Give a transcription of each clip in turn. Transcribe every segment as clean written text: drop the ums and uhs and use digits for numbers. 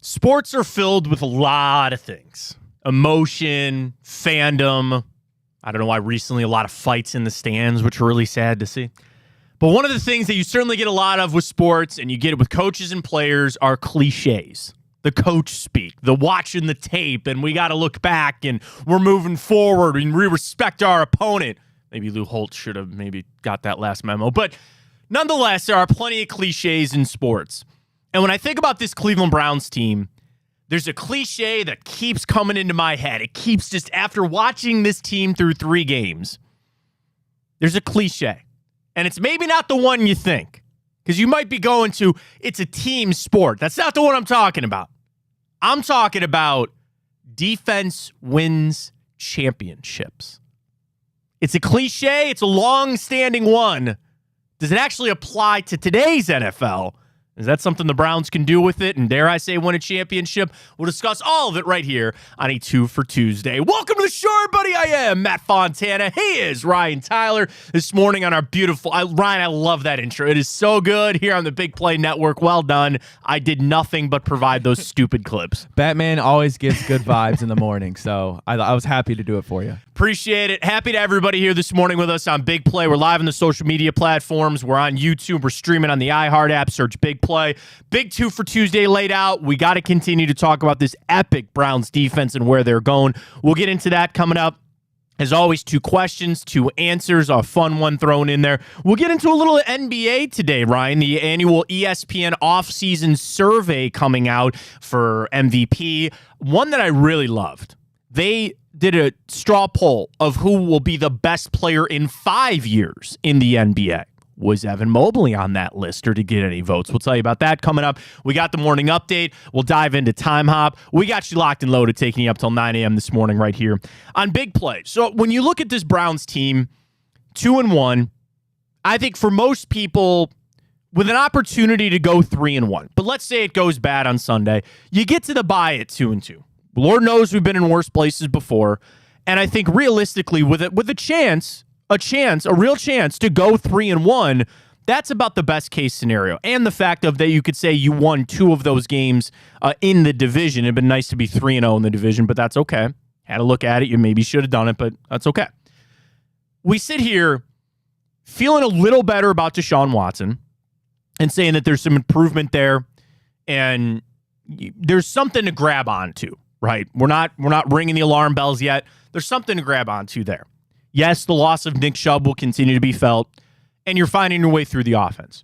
Sports are filled with a lot of things. Emotion, fandom. I don't know why recently a lot of fights in the stands, which are really sad to see. But one of the things that you certainly get a lot of with sports, and you get it with coaches and players, are cliches. The coach speak, the watching the tape, and we got to look back, and we're moving forward, and we respect our opponent. Maybe Lou Holtz should have maybe got that last memo. But nonetheless, there are plenty of cliches in sports. And when I think about this Cleveland Browns team, there's a cliche that keeps coming into my head. It keeps just, after watching this team through 3 games, there's a cliche. And it's maybe not the one you think, because you might be going to, it's a team sport. That's not the one I'm talking about. I'm talking about defense wins championships. It's a cliche. It's a long-standing one. Does it actually apply to today's NFL? Is that something the Browns can do with it? And dare I say, win a championship? We'll discuss all of it right here on a 2 for Tuesday. Welcome to the show, everybody. I am Matt Fontana. He is Ryan Tyler. This morning on our beautiful... Ryan, I love that intro. It is so good here on the Big Play Network. Well done. I did nothing but provide those stupid clips. Batman always gives good vibes in the morning, so I was happy to do it for you. Appreciate it. Happy to have everybody here this morning with us on Big Play. We're live on the social media platforms. We're on YouTube. We're streaming on the iHeart app. Search Big Play. Big 2 for Tuesday laid out. We got to continue to talk about this epic Browns defense and where they're going. We'll get into that coming up. As always, 2 questions, 2 answers, a fun one thrown in there. We'll get into a little NBA today, Ryan. The annual ESPN offseason survey coming out for MVP. One that I really loved. They did a straw poll of who will be the best player in 5 years in the NBA. Was Evan Mobley on that list, or to get any votes? We'll tell you about that coming up. We got the morning update. We'll dive into Time Hop. We got you locked and loaded, taking you up till 9 a.m. this morning right here on Big Play. So when you look at this Browns team, 2-1, I think for most people, with an opportunity to go 3-1, but let's say it goes bad on Sunday, you get to the bye at 2-2. Lord knows we've been in worse places before, and I think realistically, with a real chance to go 3-1, that's about the best case scenario. And the fact of that you could say you won 2 of those games in the division. It'd been nice to be 3-0 in the division, but that's okay. Had to look at it. You maybe should have done it, but that's okay. We sit here feeling a little better about Deshaun Watson and saying that there's some improvement there and there's something to grab onto, right? We're not ringing the alarm bells yet. There's something to grab onto there. Yes, the loss of Nick Chubb will continue to be felt, and you're finding your way through the offense.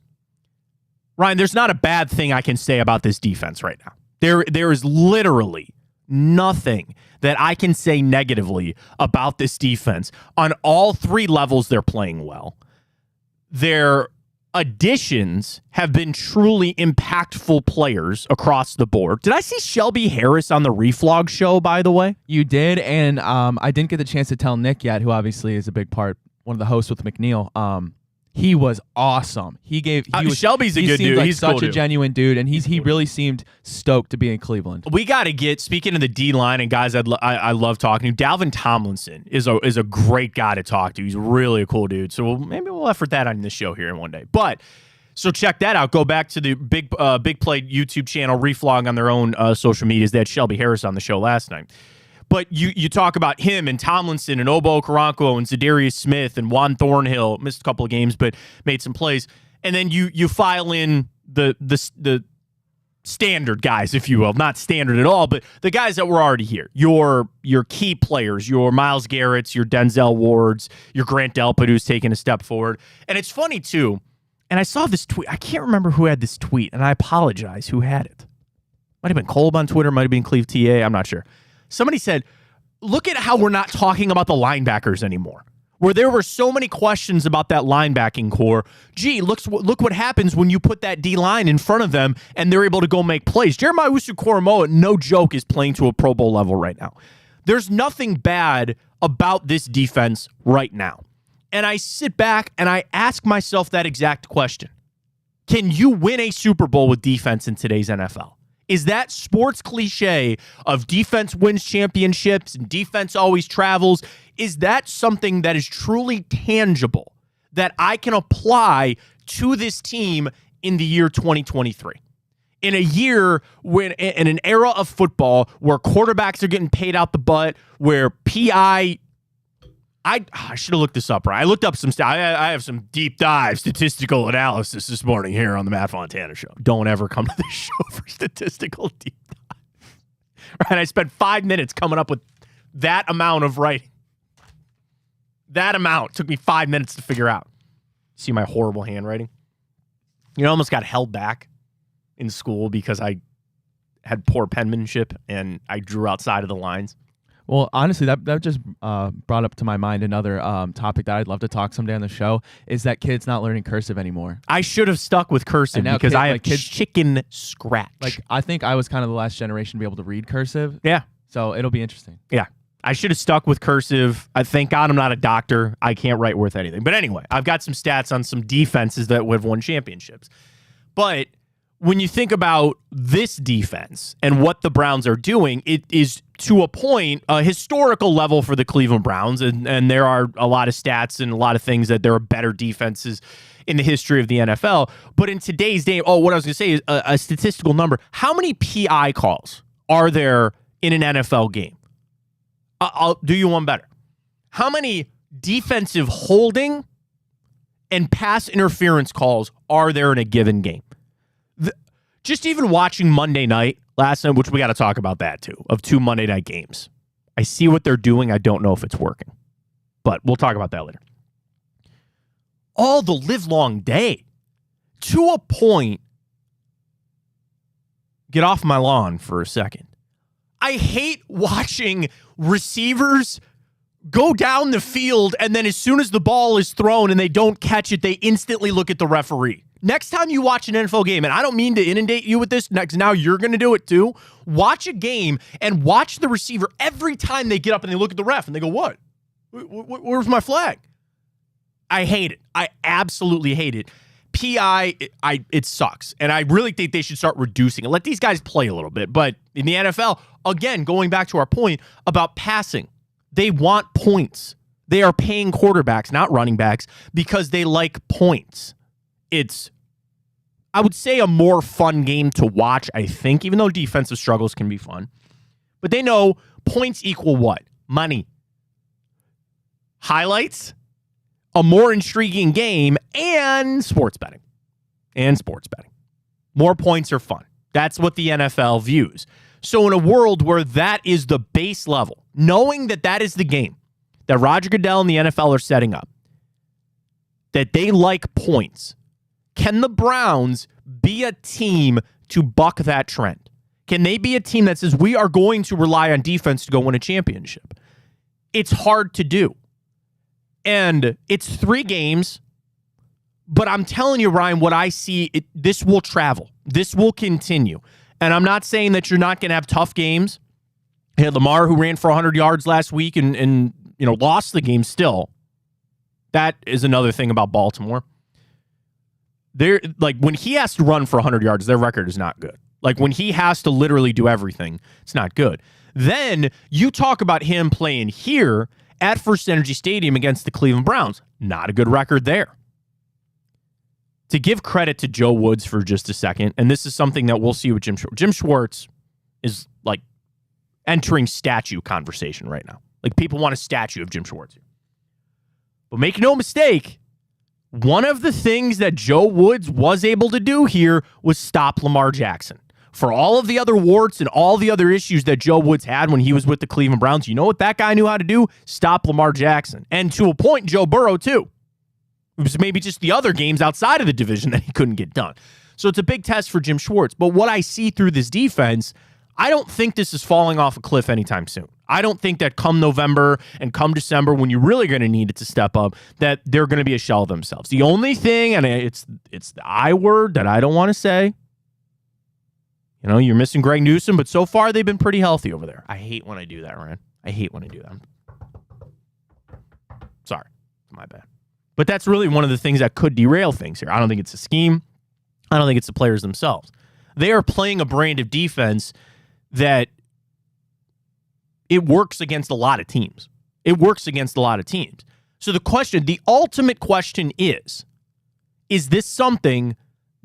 Ryan, there's not a bad thing I can say about this defense right now. There is literally nothing that I can say negatively about this defense. On all 3 levels, they're playing well. Their additions have been truly impactful players across the board. Did I see Shelby Harris on the Reflog show, by the way? You did, and I didn't get the chance to tell Nick yet, who obviously is a big part, one of the hosts with McNeil. He was awesome. Shelby's a good dude. Like he's such cool a genuine dude, and he really seemed stoked to be in Cleveland. We got to get, speaking of the D-line and guys I love talking to, Dalvin Tomlinson is a great guy to talk to. He's really a cool dude. So maybe we'll effort that on this show here in one day. But so check that out. Go back to the Big Play YouTube channel, Reflog on their own social medias. They had Shelby Harris on the show last night. But you talk about him and Tomlinson and Obo Okoronkwo and Zadarius Smith and Juan Thornhill, missed a couple of games but made some plays. And then you file in the standard guys, if you will. Not standard at all, but the guys that were already here. Your key players, your Myles Garretts, your Denzel Wards, your Grant Delpit, who's taken a step forward. And it's funny, too, and I saw this tweet. I can't remember who had this tweet, and I apologize who had it. Might have been Kolb on Twitter, might have been Cleve TA, I'm not sure. Somebody said, look at how we're not talking about the linebackers anymore, where there were so many questions about that linebacking core. Gee, look what happens when you put that D-line in front of them and they're able to go make plays. Jeremiah Owusu-Koramoah, no joke, is playing to a Pro Bowl level right now. There's nothing bad about this defense right now. And I sit back and I ask myself that exact question. Can you win a Super Bowl with defense in today's NFL? Is that sports cliche of defense wins championships and defense always travels? Is that something that is truly tangible that I can apply to this team in the year 2023? in a year when in an era of football where quarterbacks are getting paid out the butt, where PI. I should have looked this up, right? I looked up some stuff. I have some deep dive statistical analysis this morning here on the Matt Fontana Show. Don't ever come to this show for statistical deep dive. Right? I spent 5 minutes coming up with that amount of writing. That amount took me 5 minutes to figure out. See my horrible handwriting? You know, I almost got held back in school because I had poor penmanship and I drew outside of the lines. Well, honestly, that just brought up to my mind another topic that I'd love to talk someday on the show is that kids not learning cursive anymore. I should have stuck with cursive because I have chicken scratch. Like, I think I was kind of the last generation to be able to read cursive. Yeah. So it'll be interesting. Yeah. I should have stuck with cursive. Thank God I'm not a doctor. I can't write worth anything. But anyway, I've got some stats on some defenses that would have won championships. But when you think about this defense and what the Browns are doing, it is to a point, a historical level for the Cleveland Browns. And there are a lot of stats and a lot of things that there are better defenses in the history of the NFL. But in today's day, what I was going to say is a statistical number. How many PI calls are there in an NFL game? I'll do you one better. How many defensive holding and pass interference calls are there in a given game? Just even watching Monday night last night, which we got to talk about that too, of 2 Monday night games. I see what they're doing. I don't know if it's working, but we'll talk about that later. All the livelong day, to a point, get off my lawn for a second. I hate watching receivers go down the field and then as soon as the ball is thrown and they don't catch it, they instantly look at the referee. Next time you watch an NFL game, and I don't mean to inundate you with this, now you're going to do it too, watch a game and watch the receiver every time they get up and they look at the ref and they go, what? Where's my flag? I hate it. I absolutely hate it. PI, it sucks. And I really think they should start reducing it. Let these guys play a little bit. But in the NFL, again, going back to our point about passing, they want points. They are paying quarterbacks, not running backs, because they like points. It's, I would say, a more fun game to watch, I think, even though defensive struggles can be fun. But they know points equal what? Money. Highlights, a more intriguing game, and sports betting. More points are fun. That's what the NFL views. So in a world where that is the base level, knowing that that is the game that Roger Goodell and the NFL are setting up, that they like points, can the Browns be a team to buck that trend? Can they be a team that says we are going to rely on defense to go win a championship? It's hard to do. And it's 3 games, but I'm telling you, Ryan, what I see, this will travel. This will continue. And I'm not saying that you're not going to have tough games. You had Lamar, who ran for 100 yards last week and lost the game still. That is another thing about Baltimore. They're like, when he has to run for 100 yards, their record is not good. Like, when he has to literally do everything, it's not good. Then you talk about him playing here at First Energy Stadium against the Cleveland Browns. Not a good record there. To give credit to Joe Woods for just a second, and this is something that we'll see with Jim Schwartz. Jim Schwartz is like entering statue conversation right now. Like, people want a statue of Jim Schwartz here. But make no mistake, one of the things that Joe Woods was able to do here was stop Lamar Jackson. For all of the other warts and all the other issues that Joe Woods had when he was with the Cleveland Browns, you know what that guy knew how to do? Stop Lamar Jackson. And to a point, Joe Burrow, too. It was maybe just the other games outside of the division that he couldn't get done. So it's a big test for Jim Schwartz. But what I see through this defense, I don't think this is falling off a cliff anytime soon. I don't think that come November and come December, when you're really going to need it to step up, that they're going to be a shell of themselves. The only thing, and it's the I word that I don't want to say, you're missing Greg Newsome, but so far they've been pretty healthy over there. I hate when I do that, Ryan. I hate when I do that. Sorry. My bad. But that's really one of the things that could derail things here. I don't think it's a scheme. I don't think it's the players themselves. They are playing a brand of defense that it works against a lot of teams. So the ultimate question is this something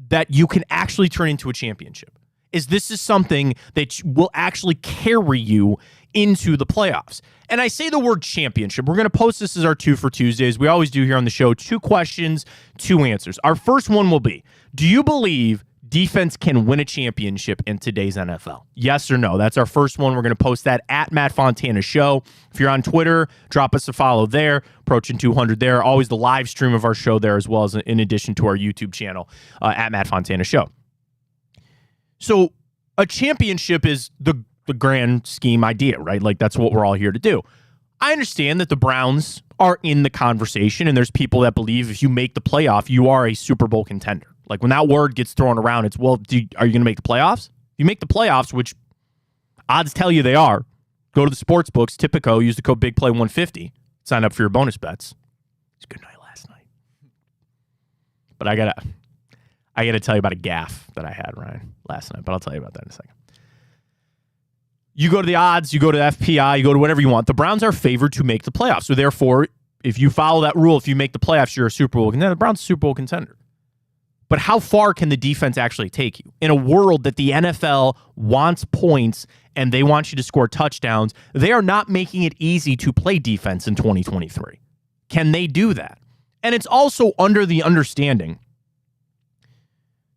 that you can actually turn into a championship? is this is something that will actually carry you into the playoffs. And I say the word championship. We're going to post this as our 2 for Tuesdays. We always do here on the show. 2 questions, 2 answers. Our first one will be, do you believe defense can win a championship in today's NFL? Yes or no? That's our first one. We're going to post that at Matt Fontana Show. If you're on Twitter, drop us a follow there. Approaching 200 there. Always the live stream of our show there, as well as in addition to our YouTube channel at Matt Fontana Show. So a championship is the grand scheme idea, right? Like, that's what we're all here to do. I understand that the Browns are in the conversation, and there's people that believe if you make the playoff, you are a Super Bowl contender. Like, when that word gets thrown around, it's, well, are you going to make the playoffs? If you make the playoffs, which odds tell you they are, go to the sports books, Tipico, use the code BIGPLAY150, sign up for your bonus bets. It's a good night last night. But I gotta tell you about a gaffe that I had, Ryan, last night, but I'll tell you about that in a second. You go to the odds, you go to FPI, you go to whatever you want. The Browns are favored to make the playoffs. So therefore, if you follow that rule, if you make the playoffs, you're a Super Bowl contender. The Browns are a Super Bowl contender. But how far can the defense actually take you? In a world that the NFL wants points and they want you to score touchdowns, they are not making it easy to play defense in 2023. Can they do that? And it's also under the understanding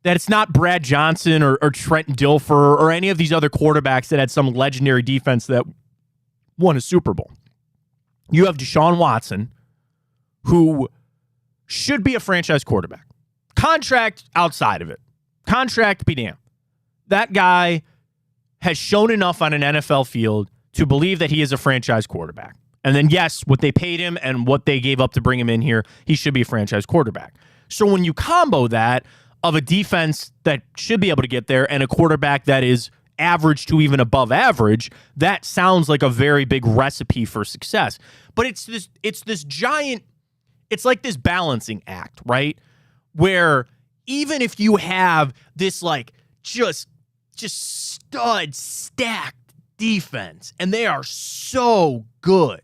that it's not Brad Johnson or Trent Dilfer or any of these other quarterbacks that had some legendary defense that won a Super Bowl. You have Deshaun Watson, who should be a franchise quarterback. Contract outside of it. Contract be damned. That guy has shown enough on an NFL field to believe that he is a franchise quarterback. And then, yes, what they paid him and what they gave up to bring him in here, he should be a franchise quarterback. So when you combo that of a defense that should be able to get there and a quarterback that is average to even above average, that sounds like a very big recipe for success. But it's this giant, it's like this balancing act, right? Where even if you have this like just stud stacked defense and they are so good,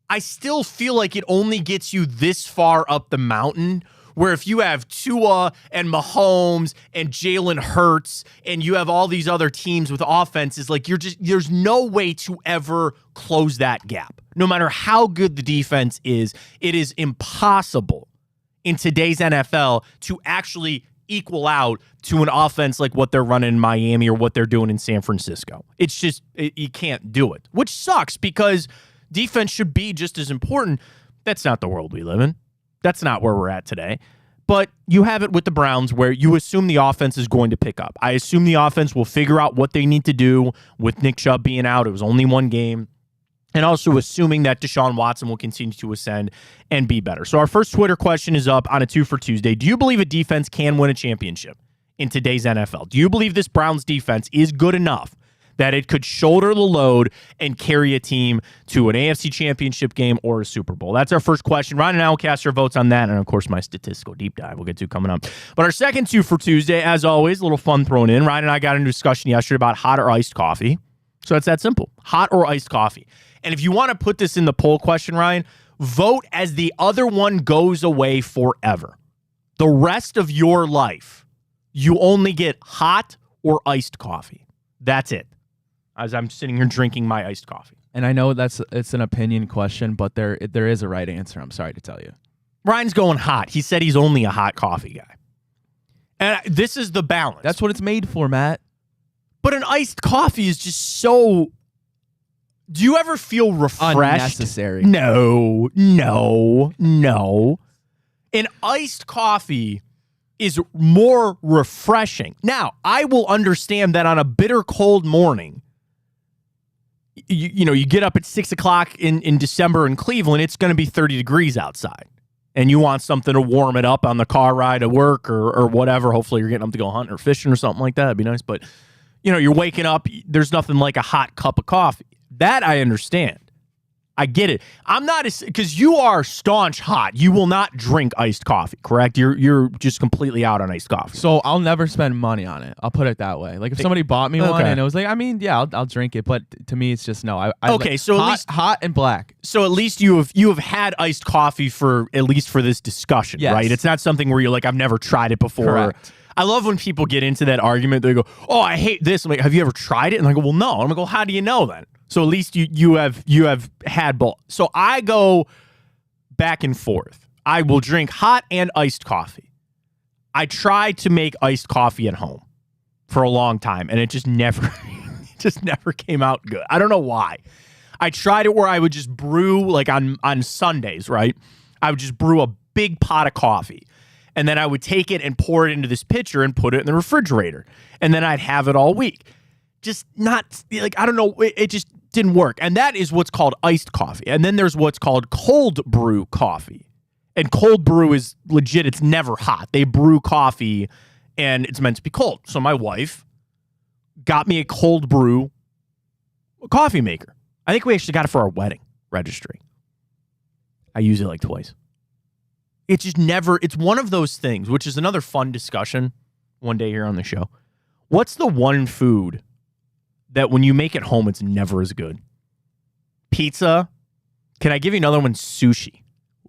I still feel like it only gets you this far up the mountain, where if you have Tua and Mahomes and Jalen Hurts and you have all these other teams with offenses, like there's no way to ever close that gap. No matter how good the defense is, it is impossible in today's NFL to actually equal out to an offense like what they're running in Miami or what they're doing in San Francisco. It's just, you can't do it, which sucks because defense should be just as important. That's not the world we live in. That's not where we're at today. But you have it with the Browns where you assume the offense is going to pick up. I assume the offense will figure out what they need to do with Nick Chubb being out. It was only one game. And also assuming that Deshaun Watson will continue to ascend and be better. So our first Twitter question is up on a 2 for Tuesday. Do you believe a defense can win a championship in today's NFL? Do you believe this Browns defense is good enough that it could shoulder the load and carry a team to an AFC championship game or a Super Bowl? That's our first question. Ryan and I will cast our votes on that. And of course, my statistical deep dive we'll get to coming up. But our second 2 for Tuesday, as always, a little fun thrown in. Ryan and I got into a discussion yesterday about hot or iced coffee. So it's that simple. Hot or iced coffee. And if you want to put this in the poll question, Ryan, vote as the other one goes away forever. The rest of your life, you only get hot or iced coffee. That's it. As I'm sitting here drinking my iced coffee. And I know it's an opinion question, but there is a right answer. I'm sorry to tell you. Ryan's going hot. He said he's only a hot coffee guy. And this is the balance. That's what it's made for, Matt. But an iced coffee is just so... Do you ever feel refreshed? Unnecessary. No. An iced coffee is more refreshing. Now, I will understand that on a bitter cold morning, you get up at 6 o'clock in December in Cleveland, it's going to be 30 degrees outside. And you want something to warm it up on the car ride to work or whatever. Hopefully you're getting up to go hunting or fishing or something like that. That'd be nice. But, you're waking up, there's nothing like a hot cup of coffee. That I understand. I get it. I'm not because you are staunch hot. You will not drink iced coffee, correct? You're just completely out on iced coffee. So I'll never spend money on it. I'll put it that way. Like if somebody bought me one and it was like, I'll drink it, but to me it's just no. Okay, so hot, at least hot and black. So at least you have had iced coffee for this discussion, yes. Right? It's not something where you're like, I've never tried it before. Correct. I love when people get into that argument. They go, "Oh, I hate this." I'm like, "Have you ever tried it?" And I go, "Well, no." I'm like, "Well, how do you know then?" So at least you have had both. So I go back and forth. I will drink hot and iced coffee. I tried to make iced coffee at home for a long time, and it just never came out good. I don't know why. I tried it where I would just brew like on Sundays, right? I would just brew a big pot of coffee. And then I would take it and pour it into this pitcher and put it in the refrigerator. And then I'd have it all week. Just not, like, I don't know, it just didn't work. And that is what's called iced coffee. And then there's what's called cold brew coffee. And cold brew is legit, it's never hot. They brew coffee and it's meant to be cold. So my wife got me a cold brew coffee maker. I think we actually got it for our wedding registry. I use it like twice. It's just never, it's one of those things, which is another fun discussion one day here on the show. What's the one food that when you make it home, it's never as good? Pizza. Can I give you another one? Sushi.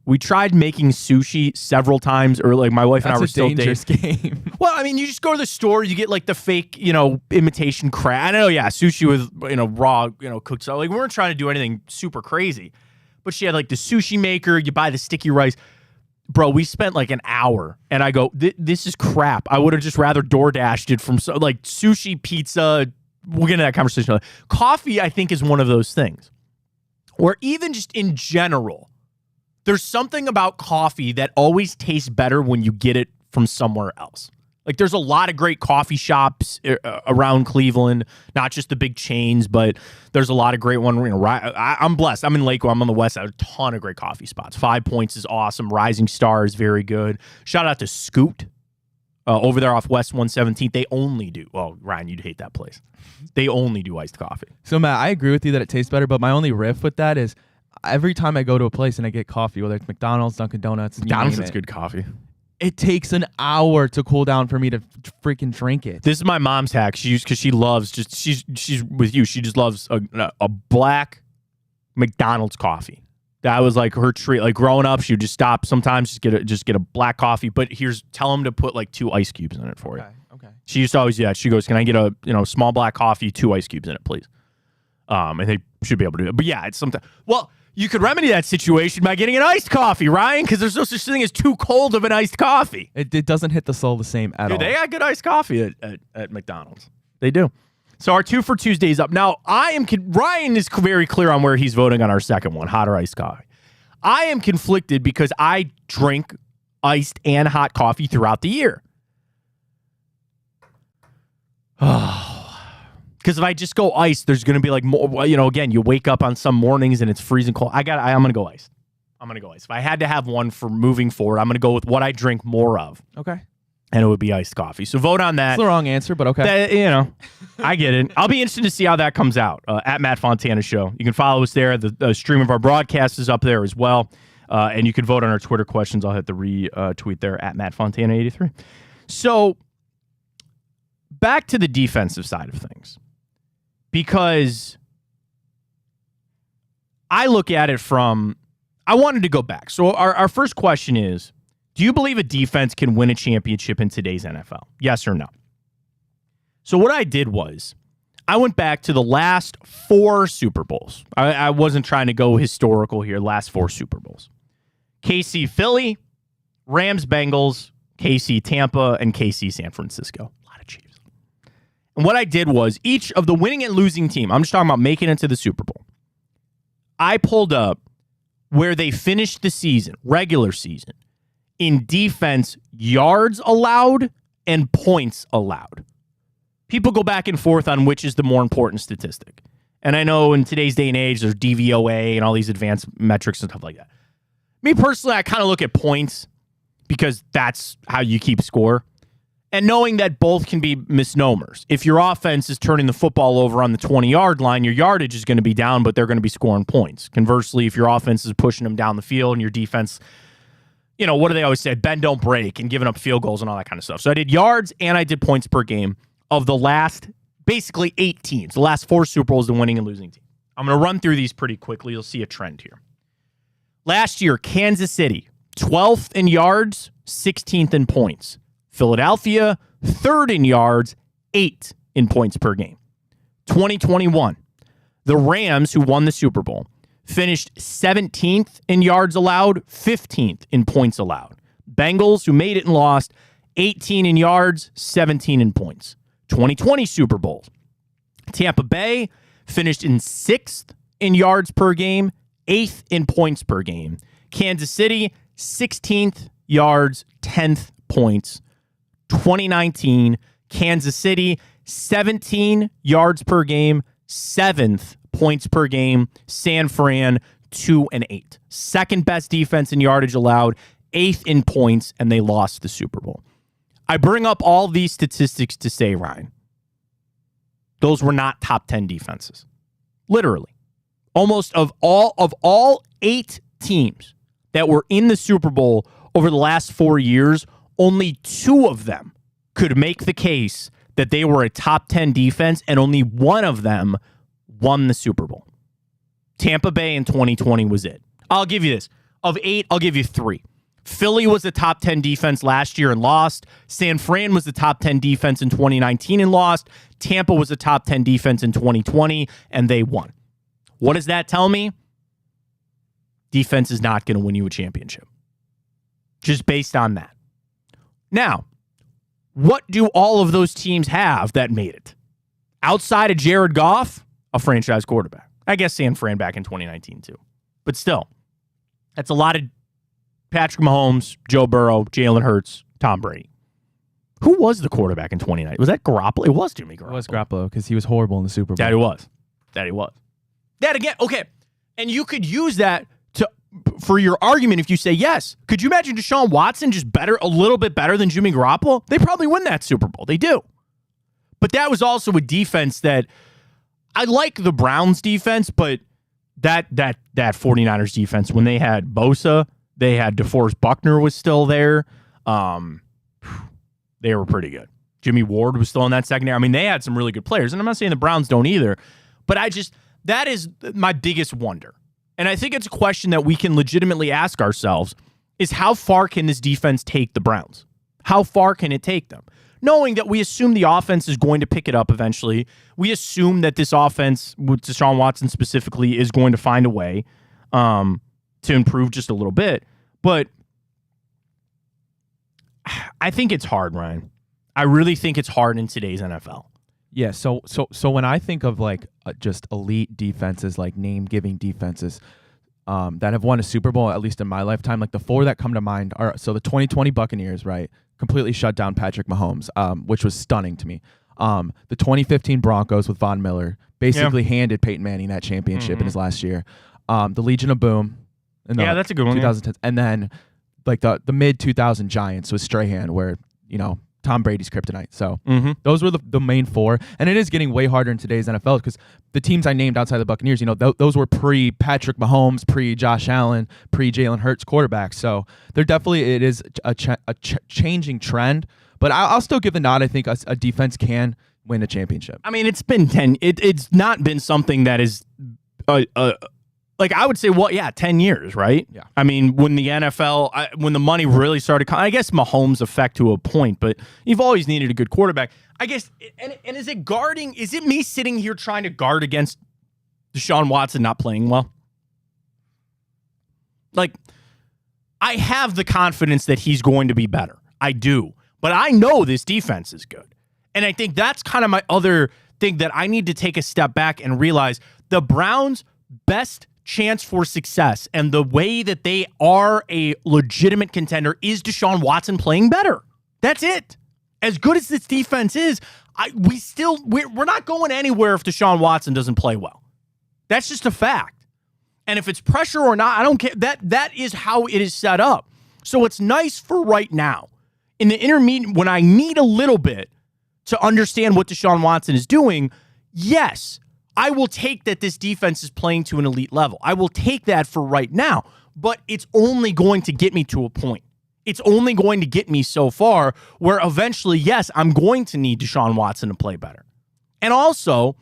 We tried making sushi several times, or like my wife and I were still dating. That's a dangerous game. Well, I mean, you just go to the store, you get like the fake, imitation crab. I know, yeah, sushi with, raw, cooked stuff. Like we weren't trying to do anything super crazy, but she had like the sushi maker. You buy the sticky rice. Bro, we spent like an hour, and I go, this is crap. I would have just rather DoorDashed it from like sushi, pizza. We'll get into that conversation later. Coffee, I think, is one of those things. Or even just in general, there's something about coffee that always tastes better when you get it from somewhere else. Like there's a lot of great coffee shops around Cleveland, not just the big chains, but there's a lot of great ones. I'm blessed. I'm in Lakewood. I'm on the west side. A ton of great coffee spots. 5 Points is awesome. Rising Star is very good. Shout out to Scoot over there off West 117th. They only do, well, Ryan, you'd hate that place. They only do iced coffee. So, Matt, I agree with you that it tastes better, but my only riff with that is every time I go to a place and I get coffee, whether it's McDonald's, Dunkin' Donuts, McDonald's is good coffee. It takes an hour to cool down for me to freaking drink it. This is my mom's hack. Because she loves she's with you. She just loves a black McDonald's coffee. That was like her treat. Like growing up, she would just stop sometimes, just get a black coffee. But tell them to put like 2 ice cubes in it for you. Okay. She used to always do that. She goes, "Can I get a small black coffee, 2 ice cubes in it, please?" And they should be able to do it. But yeah, it's sometimes. Well, you could remedy that situation by getting an iced coffee, Ryan, because there's no such thing as too cold of an iced coffee. It doesn't hit the soul the same at all. They got good iced coffee at McDonald's. They do. So our 2 for Tuesday is up. Now, Ryan is very clear on where he's voting on our second one, hot or iced coffee. I am conflicted because I drink iced and hot coffee throughout the year. Because if I just go iced, there's going to be like more, again, you wake up on some mornings and it's freezing cold. I'm going to go iced. If I had to have one for moving forward, I'm going to go with what I drink more of. Okay. And it would be iced coffee. So vote on that. It's the wrong answer, but okay. I get it. I'll be interested to see how that comes out at Matt Fontana Show. You can follow us there. The stream of our broadcast is up there as well. And you can vote on our Twitter questions. I'll hit the retweet there at Matt Fontana 83. So back to the defensive side of things. Because I look at it I wanted to go back. So our first question is, do you believe a defense can win a championship in today's NFL? Yes or no? So what I did was I went back to the last 4 Super Bowls. I wasn't trying to go historical here, last 4 Super Bowls. KC Philly, Rams Bengals, KC Tampa, and KC San Francisco. And what I did was each of the winning and losing team, I'm just talking about making it to the Super Bowl, I pulled up where they finished the season, regular season, in defense yards allowed and points allowed. People go back and forth on which is the more important statistic. And I know in today's day and age, there's DVOA and all these advanced metrics and stuff like that. Me personally, I kind of look at points because that's how you keep score. And knowing that both can be misnomers. If your offense is turning the football over on the 20-yard line, your yardage is going to be down, but they're going to be scoring points. Conversely, if your offense is pushing them down the field and your defense, what do they always say? Bend, don't break, and giving up field goals and all that kind of stuff. So I did yards and I did points per game of the last, basically 8 teams. The last 4 Super Bowls, the winning and losing team. I'm going to run through these pretty quickly. You'll see a trend here. Last year, Kansas City, 12th in yards, 16th in points. Philadelphia, third in yards, 8 in points per game. 2021, the Rams, who won the Super Bowl, finished 17th in yards allowed, 15th in points allowed. Bengals, who made it and lost, 18 in yards, 17 in points. 2020 Super Bowl, Tampa Bay finished in 6th in yards per game, 8th in points per game. Kansas City, 16th yards, 10th points. 2019, Kansas City, 17 yards per game, 7th points per game. San Fran, 2 and 8. Second best defense in yardage allowed, 8th in points, and they lost the Super Bowl. I bring up all these statistics to say, Ryan, those were not top 10 defenses. Literally. Almost of all 8 teams that were in the Super Bowl over the last 4 years, only 2 of them could make the case that they were a top 10 defense, and only one of them won the Super Bowl. Tampa Bay in 2020 was it. I'll give you this. Of 8, I'll give you 3. Philly was the top 10 defense last year and lost. San Fran was the top 10 defense in 2019 and lost. Tampa was the top 10 defense in 2020, and they won. What does that tell me? Defense is not going to win you a championship. Just based on that. Now, what do all of those teams have that made it? Outside of Jared Goff, a franchise quarterback. I guess San Fran back in 2019 too. But still, that's a lot of Patrick Mahomes, Joe Burrow, Jalen Hurts, Tom Brady. Who was the quarterback in 2019? Was that Garoppolo? It was Jimmy Garoppolo. It was Garoppolo because he was horrible in the Super Bowl. That he was. That again, okay. And you could use that for your argument if you say yes. Could you imagine Deshaun Watson just a little bit better than Jimmy Garoppolo? They probably win that Super Bowl. They do. But that was also a defense that I like the Browns defense, but that 49ers defense, when they had Bosa, they had DeForest Buckner was still there. They were pretty good. Jimmy Ward was still in that secondary. I mean, they had some really good players, and I'm not saying the Browns don't either, but that is my biggest wonder. And I think it's a question that we can legitimately ask ourselves is how far can this defense take the Browns? How far can it take them? Knowing that we assume the offense is going to pick it up eventually. We assume that this offense, with Deshaun Watson specifically, is going to find a way to improve just a little bit. But I think it's hard, Ryan. I really think it's hard in today's NFL. Yeah, so when I think of like just elite defenses, like name-giving defenses that have won a Super Bowl, at least in my lifetime, like the 4 that come to mind are, so the 2020 Buccaneers, right, completely shut down Patrick Mahomes, which was stunning to me. The 2015 Broncos with Von Miller basically handed Peyton Manning that championship in his last year. The Legion of Boom. That's a good one. 2010, and then like the mid-2000 Giants with Strahan, where, Tom Brady's kryptonite. So those were the main 4. And it is getting way harder in today's NFL because the teams I named outside the Buccaneers, those were pre-Patrick Mahomes, pre-Josh Allen, pre-Jalen Hurts quarterbacks. So it is a changing trend. But I'll still give the nod. I think a defense can win a championship. I mean, it's been 10. It's not been something that is like I would say, 10 years, right? Yeah. I mean, when the NFL, when the money really started coming, I guess Mahomes' effect to a point, but you've always needed a good quarterback. I guess, and is it me sitting here trying to guard against Deshaun Watson not playing well? Like, I have the confidence that he's going to be better. I do. But I know this defense is good. And I think that's kind of my other thing that I need to take a step back and realize the Browns' best chance for success and the way that they are a legitimate contender is Deshaun Watson playing better. That's it. As good as this defense is, we're not going anywhere if Deshaun Watson doesn't play well. That's just a fact. And if it's pressure or not, I don't care. That is how it is set up. So it's nice for right now. In the intermediate, when I need a little bit to understand what Deshaun Watson is doing, yes, I will take that this defense is playing to an elite level. I will take that for right now, but it's only going to get me to a point. It's only going to get me so far where eventually, yes, I'm going to need Deshaun Watson to play better. And also,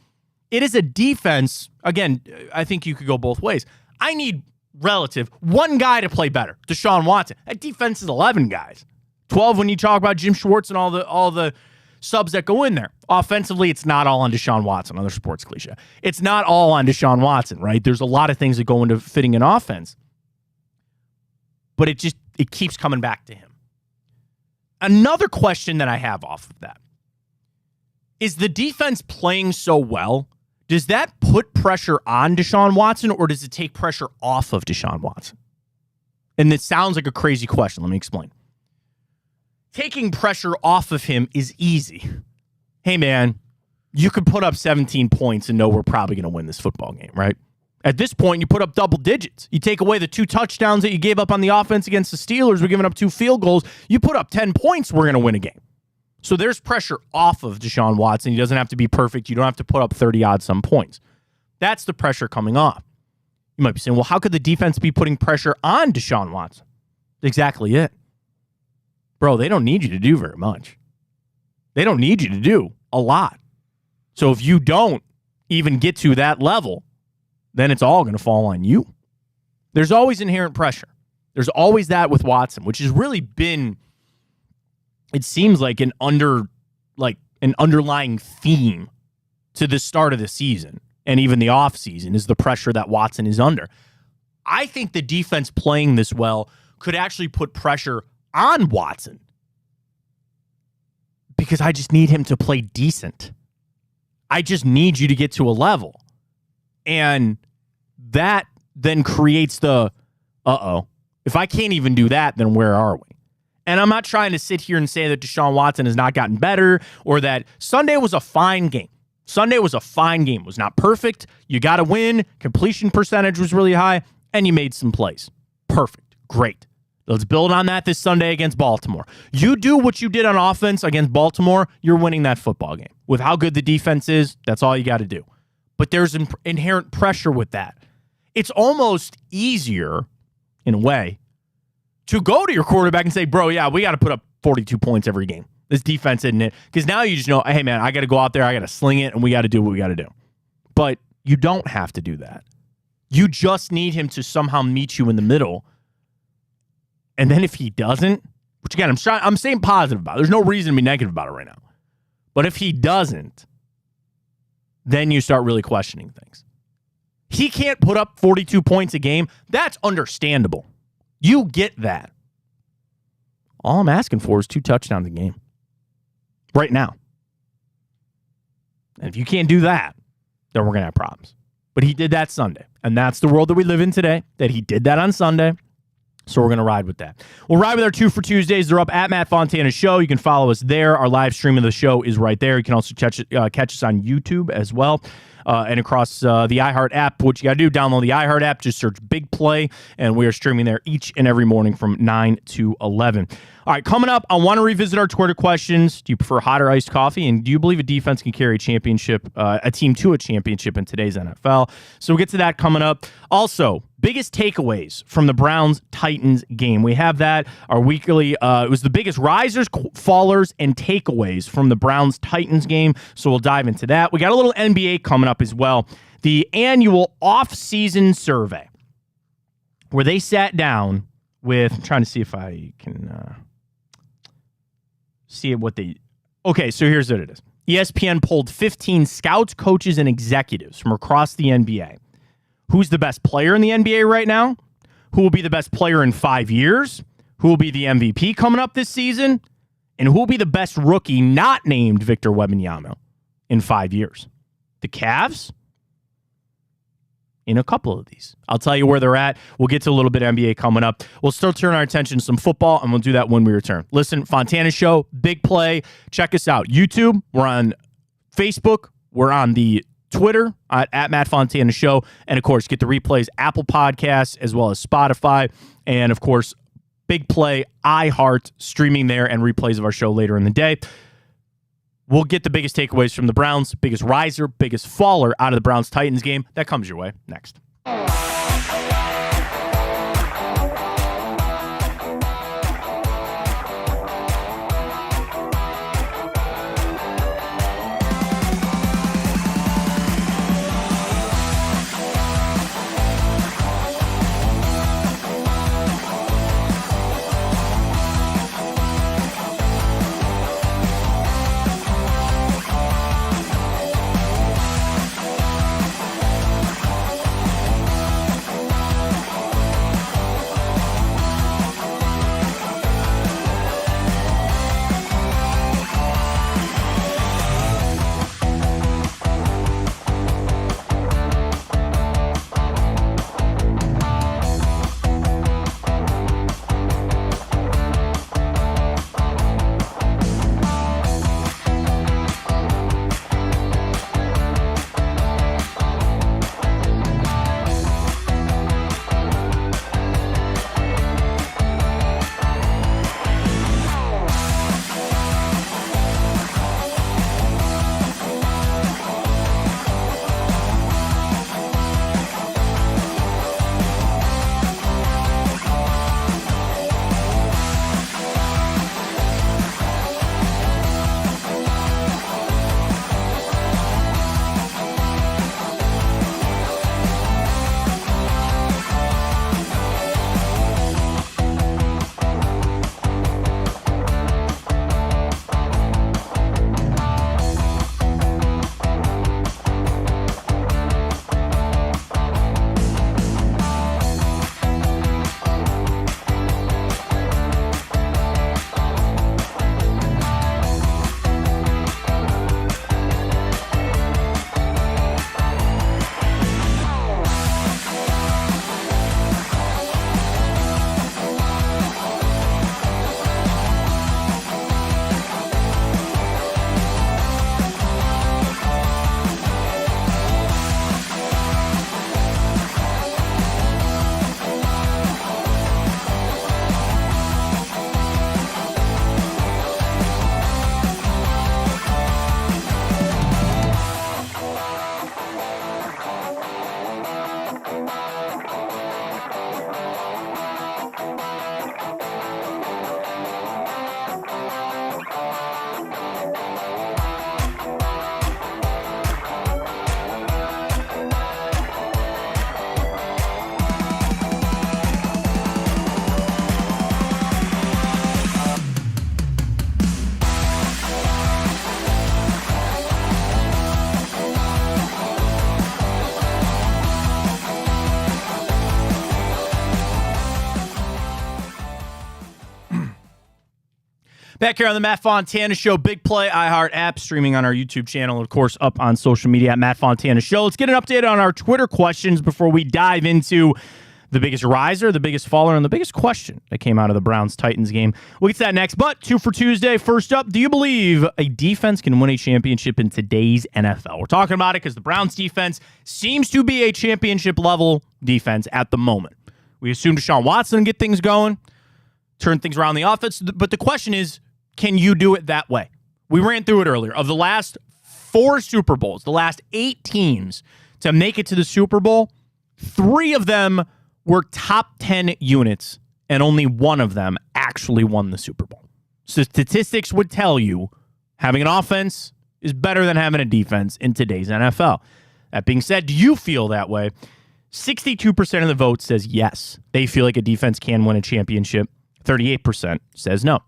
it is a defense, again, I think you could go both ways. I need one guy to play better, Deshaun Watson. That defense is 11 guys. 12 when you talk about Jim Schwartz and all the subs that go in there. Offensively, it's not all on Deshaun Watson, another sports cliche. It's not all on Deshaun Watson, right? There's a lot of things that go into fitting an offense. But it keeps coming back to him. Another question that I have off of that is the defense playing so well, does that put pressure on Deshaun Watson or does it take pressure off of Deshaun Watson? And it sounds like a crazy question. Let me explain. Taking pressure off of him is easy. Hey, man, you could put up 17 points and know we're probably going to win this football game, right? At this point, you put up double digits. You take away the 2 touchdowns that you gave up on the offense against the Steelers. We're giving up 2 field goals. You put up 10 points, we're going to win a game. So there's pressure off of Deshaun Watson. He doesn't have to be perfect. You don't have to put up 30-odd-some points. That's the pressure coming off. You might be saying, well, how could the defense be putting pressure on Deshaun Watson? Exactly it. Bro, they don't need you to do very much. They don't need you to do a lot. So if you don't even get to that level, then it's all going to fall on you. There's always inherent pressure. There's always that with Watson, which has really been, it seems like an underlying theme to the start of the season and even the offseason is the pressure that Watson is under. I think the defense playing this well could actually put pressure on Watson because I just need him to play decent. I just need you to get to a level. And that then creates the, if I can't even do that, then where are we? And I'm not trying to sit here and say that Deshaun Watson has not gotten better or that Sunday was a fine game. Sunday was a fine game. It was not perfect. You got to win. Completion percentage was really high, and you made some plays. Perfect. Great. Let's build on that this Sunday against Baltimore. You do what you did on offense against Baltimore, you're winning that football game. With how good the defense is, that's all you got to do. But there's inherent pressure with that. It's almost easier, in a way, to go to your quarterback and say, bro, yeah, we got to put up 42 points every game. This defense isn't it. Because now you just know, hey, man, I got to go out there, I got to sling it, and we got to do what we got to do. But you don't have to do that. You just need him to somehow meet you in the middle. And then if he doesn't, which again, I'm saying positive about it. There's no reason to be negative about it right now. But if he doesn't, then you start really questioning things. He can't put up 42 points a game. That's understandable. You get that. All I'm asking for is 2 touchdowns a game. Right now. And if you can't do that, then we're going to have problems. But he did that Sunday. And that's the world that we live in today, that he did that on Sunday. So we're going to ride with that. We'll ride with our 2 for Tuesdays. They're up at Matt Fontana Show. You can follow us there. Our live stream of the show is right there. You can also catch us on YouTube as well. And across the iHeart app. What you got to do, download the iHeart app. Just search Big Play. And we are streaming there each and every morning from 9 to 11. All right, coming up, I want to revisit our Twitter questions. Do you prefer hot or iced coffee? And do you believe a defense can carry a team to a championship in today's NFL? So we'll get to that coming up. Also, biggest takeaways from the Browns-Titans game. We have that. Our weekly, it was the biggest risers, fallers, and takeaways from the Browns-Titans game. So we'll dive into that. We got a little NBA coming up as well. The annual off-season survey where they sat down with, I'm trying to see if I can see what they, okay, so here's what it is. ESPN polled 15 scouts, coaches, and executives from across the NBA. Who's the best player in the NBA right now? Who will be the best player in 5 years? Who will be the MVP coming up this season? And who will be the best rookie not named Victor Wembanyama in 5 years? The Cavs? In a couple of these. I'll tell you where they're at. We'll get to a little bit of NBA coming up. We'll still turn our attention to some football, and we'll do that when we return. Listen, Fontana Show, Big Play. Check us out. YouTube. We're on Facebook. We're on the Twitter at Matt Fontana Show. And, of course, get the replays, Apple Podcasts, as well as Spotify. And, of course, Big Play, iHeart, streaming there, and replays of our show later in the day. We'll get the biggest takeaways from the Browns, biggest riser, biggest faller out of the Browns-Titans game. That comes your way next. Back here on the Matt Fontana Show, Big Play, iHeart app, streaming on our YouTube channel, of course, up on social media at Matt Fontana Show. Let's get an update on our Twitter questions before we dive into the biggest riser, the biggest faller, and the biggest question that came out of the Browns-Titans game. We'll get to that next, but 2 for Tuesday. First up, do you believe a defense can win a championship in today's NFL? We're talking about it because the Browns defense seems to be a championship-level defense at the moment. We assume Deshaun Watson will get things going, turn things around the offense, but the question is, can you do it that way? We ran through it earlier. Of the last 4 Super Bowls, the last 8 teams to make it to the Super Bowl, 3 of them were top 10 units, and only 1 of them actually won the Super Bowl. So statistics would tell you having an offense is better than having a defense in today's NFL. That being said, do you feel that way? 62% of the vote says yes. They feel like a defense can win a championship. 38% says no.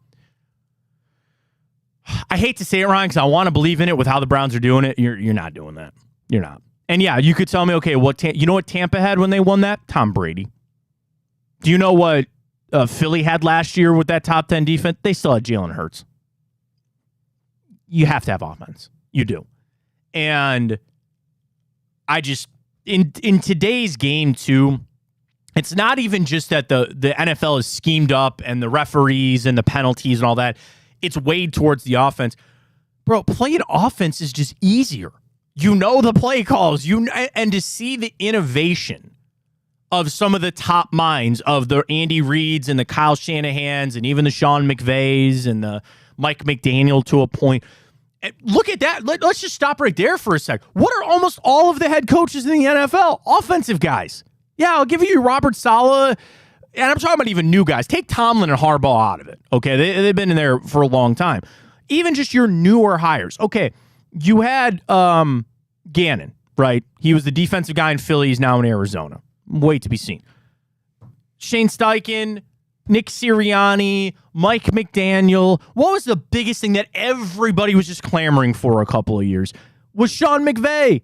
I hate to say it, Ryan, because I want to believe in it with how the Browns are doing it. You're not doing that. You're not. And yeah, you could tell me, okay, you know what Tampa had when they won that? Tom Brady. Do you know what Philly had last year with that top 10 defense? They still had Jalen Hurts. You have to have offense. You do. And I just, in today's game too, it's not even just that the NFL is schemed up and the referees and the penalties and all that. It's weighed towards the offense. Bro, playing offense is just easier. You know the play calls. And to see the innovation of some of the top minds of the Andy Reids and the Kyle Shanahans and even the Sean McVays and the Mike McDaniel to a point. Look at that. Let's just stop right there for a sec. What are almost all of the head coaches in the NFL? Offensive guys. Yeah, I'll give you Robert Saleh. And I'm talking about even new guys. Take Tomlin and Harbaugh out of it. Okay, they've been in there for a long time. Even just your newer hires. Okay, you had Gannon, right? He was the defensive guy in Philly. He's now in Arizona. Wait to be seen. Shane Steichen, Nick Sirianni, Mike McDaniel. What was the biggest thing that everybody was just clamoring for a couple of years? Was Sean McVay.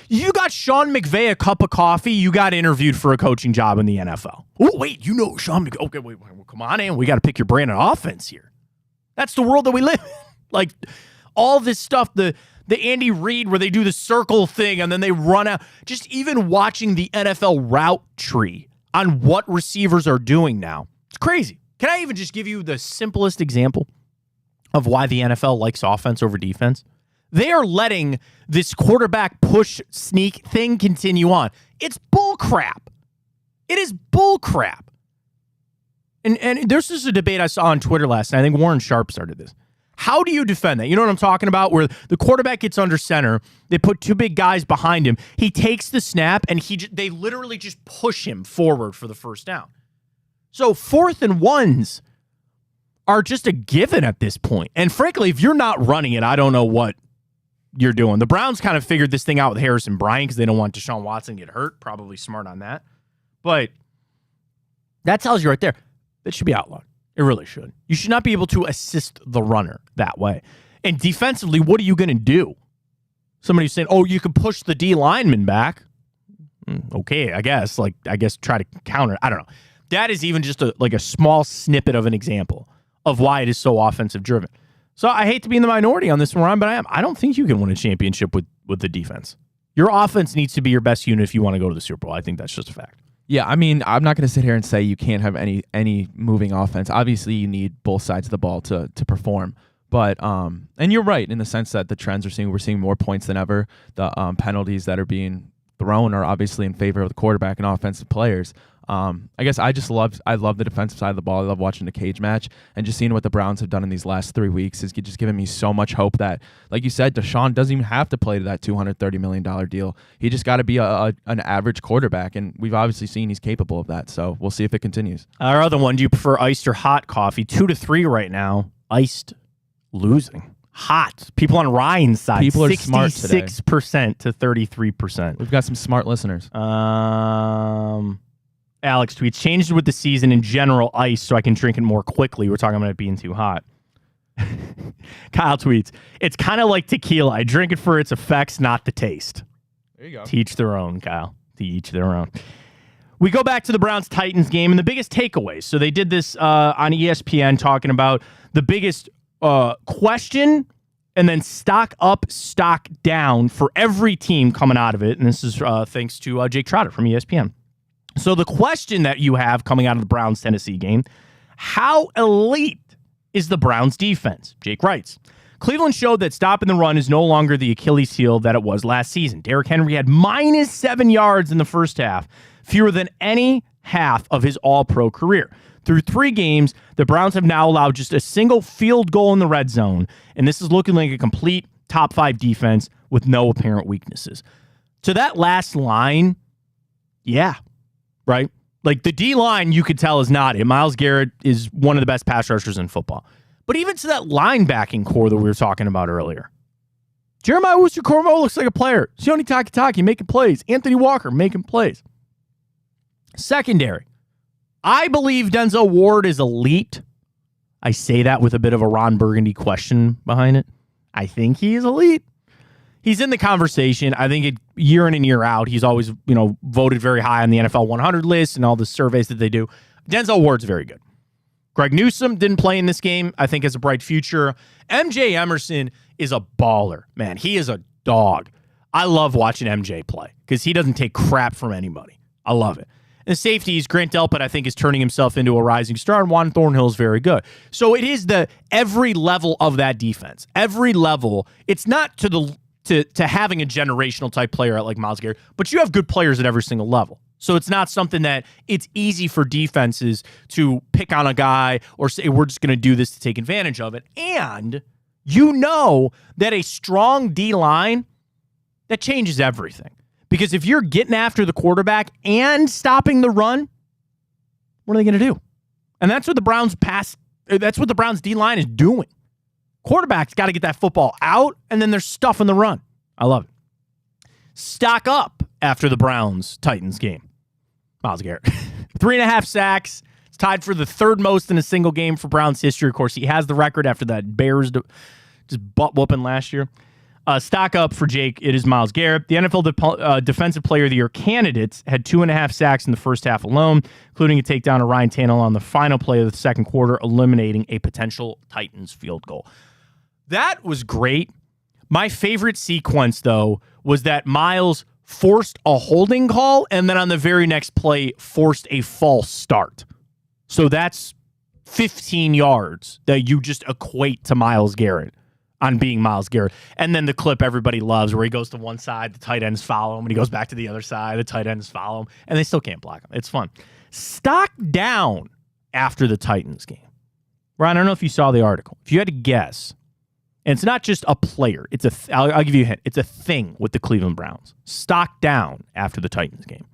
You got Sean McVay a cup of coffee, you got interviewed for a coaching job in the NFL. Oh, wait, you know Sean McVay. Okay, wait, come on in. We got to pick your brand of offense here. That's the world that we live in. Like, all this stuff, the Andy Reid where they do the circle thing and then they run out. Just even watching the NFL route tree on what receivers are doing now. It's crazy. Can I even just give you the simplest example of why the NFL likes offense over defense? They are letting this quarterback push sneak thing continue on. It's bull crap. It is bull crap. And this is a debate I saw on Twitter last night. I think Warren Sharp started this. How do you defend that? You know what I'm talking about? Where the quarterback gets under center, they put 2 big guys behind him. He takes the snap, and they literally just push him forward for the first down. So 4th and 1s are just a given at this point. And frankly, if you're not running it, I don't know what you're doing. The Browns kind of figured this thing out with Harrison Bryant because they don't want Deshaun Watson to get hurt. Probably smart on that. But that tells you right there, that should be outlawed. It really should. You should not be able to assist the runner that way. And defensively, what are you going to do? Somebody's saying, oh, you can push the D lineman back. Okay, I guess. Try to counter. I don't know. That is even just a small snippet of an example of why it is so offensive driven. So I hate to be in the minority on this one, Ryan, but I am. I don't think you can win a championship with the defense. Your offense needs to be your best unit if you want to go to the Super Bowl. I think that's just a fact. Yeah, I mean, I'm not going to sit here and say you can't have any moving offense. Obviously, you need both sides of the ball to perform. But and you're right in the sense that the trends we're seeing more points than ever. The penalties that are being thrown are obviously in favor of the quarterback and offensive players. I guess I love the defensive side of the ball. I love watching the cage match and just seeing what the Browns have done in these last 3 weeks is just giving me so much hope that, like you said, Deshaun doesn't even have to play to that $230 million deal. He just got to be an average quarterback, and we've obviously seen he's capable of that. So we'll see if it continues. Our other one, do you prefer iced or hot coffee? 2 to 3 right now. Iced losing. Hot. People on Ryan's side. People are smart today. 66% to 33%. We've got some smart listeners. Alex tweets, changed with the season in general ice so I can drink it more quickly. We're talking about it being too hot. Kyle tweets, it's kind of like tequila. I drink it for its effects, not the taste. There you go. To each their own, Kyle. To each their own. We go back to the Browns-Titans game and the biggest takeaways. So they did this on ESPN talking about the biggest question and then stock up, stock down for every team coming out of it. And this is thanks to Jake Trotter from ESPN. So the question that you have coming out of the Browns-Tennessee game, how elite is the Browns defense? Jake writes, Cleveland showed that stopping the run is no longer the Achilles heel that it was last season. Derrick Henry had -7 yards in the first half, fewer than any half of his all-pro career. Through 3 games, the Browns have now allowed just a single field goal in the red zone, and this is looking like a complete top 5 defense with no apparent weaknesses. To that last line, yeah, right? Like the D-line, you could tell is not it. Myles Garrett is one of the best pass rushers in football. But even to that linebacking core that we were talking about earlier, Jeremiah Owusu-Koramoah looks like a player. Sione Takitaki making plays. Anthony Walker making plays. Secondary. I believe Denzel Ward is elite. I say that with a bit of a Ron Burgundy question behind it. I think he is elite. He's in the conversation. I think year in and year out, he's always, voted very high on the NFL 100 list and all the surveys that they do. Denzel Ward's very good. Greg Newsome didn't play in this game. I think has a bright future. MJ Emerson is a baller, man. He is a dog. I love watching MJ play because he doesn't take crap from anybody. I love it. And the safeties, Grant Delpit, I think, is turning himself into a rising star, and Juan Thornhill is very good. So it is every level of that defense. Every level. It's not to having a generational type player like Myles Garrett, but you have good players at every single level. So it's not something that it's easy for defenses to pick on a guy or say, we're just going to do this to take advantage of it. And you know that a strong D-line, that changes everything. Because if you're getting after the quarterback and stopping the run, what are they going to do? And that's what the Browns D-line is doing. Quarterback's got to get that football out, and then they're stuffing the run. I love it. Stock up after the Browns-Titans game. Myles Garrett. 3.5 sacks. It's tied for the 3rd most in a single game for Browns history. Of course, he has the record after that Bears just butt-whooping last year. Stock up for Jake. It is Myles Garrett. The NFL Defensive Player of the Year candidates had 2.5 sacks in the first half alone, including a takedown of Ryan Tannehill on the final play of the second quarter, eliminating a potential Titans field goal. That was great. My favorite sequence, though, was that Myles forced a holding call and then on the very next play forced a false start. So that's 15 yards that you just equate to Myles Garrett on being Myles Garrett. And then the clip everybody loves where he goes to one side, the tight ends follow him, and he goes back to the other side, the tight ends follow him, and they still can't block him. It's fun. Stock down after the Titans game. Ryan, I don't know if you saw the article. If you had to guess, and it's not just a player. I'll give you a hint. It's a thing with the Cleveland Browns. Stock down after the Titans game.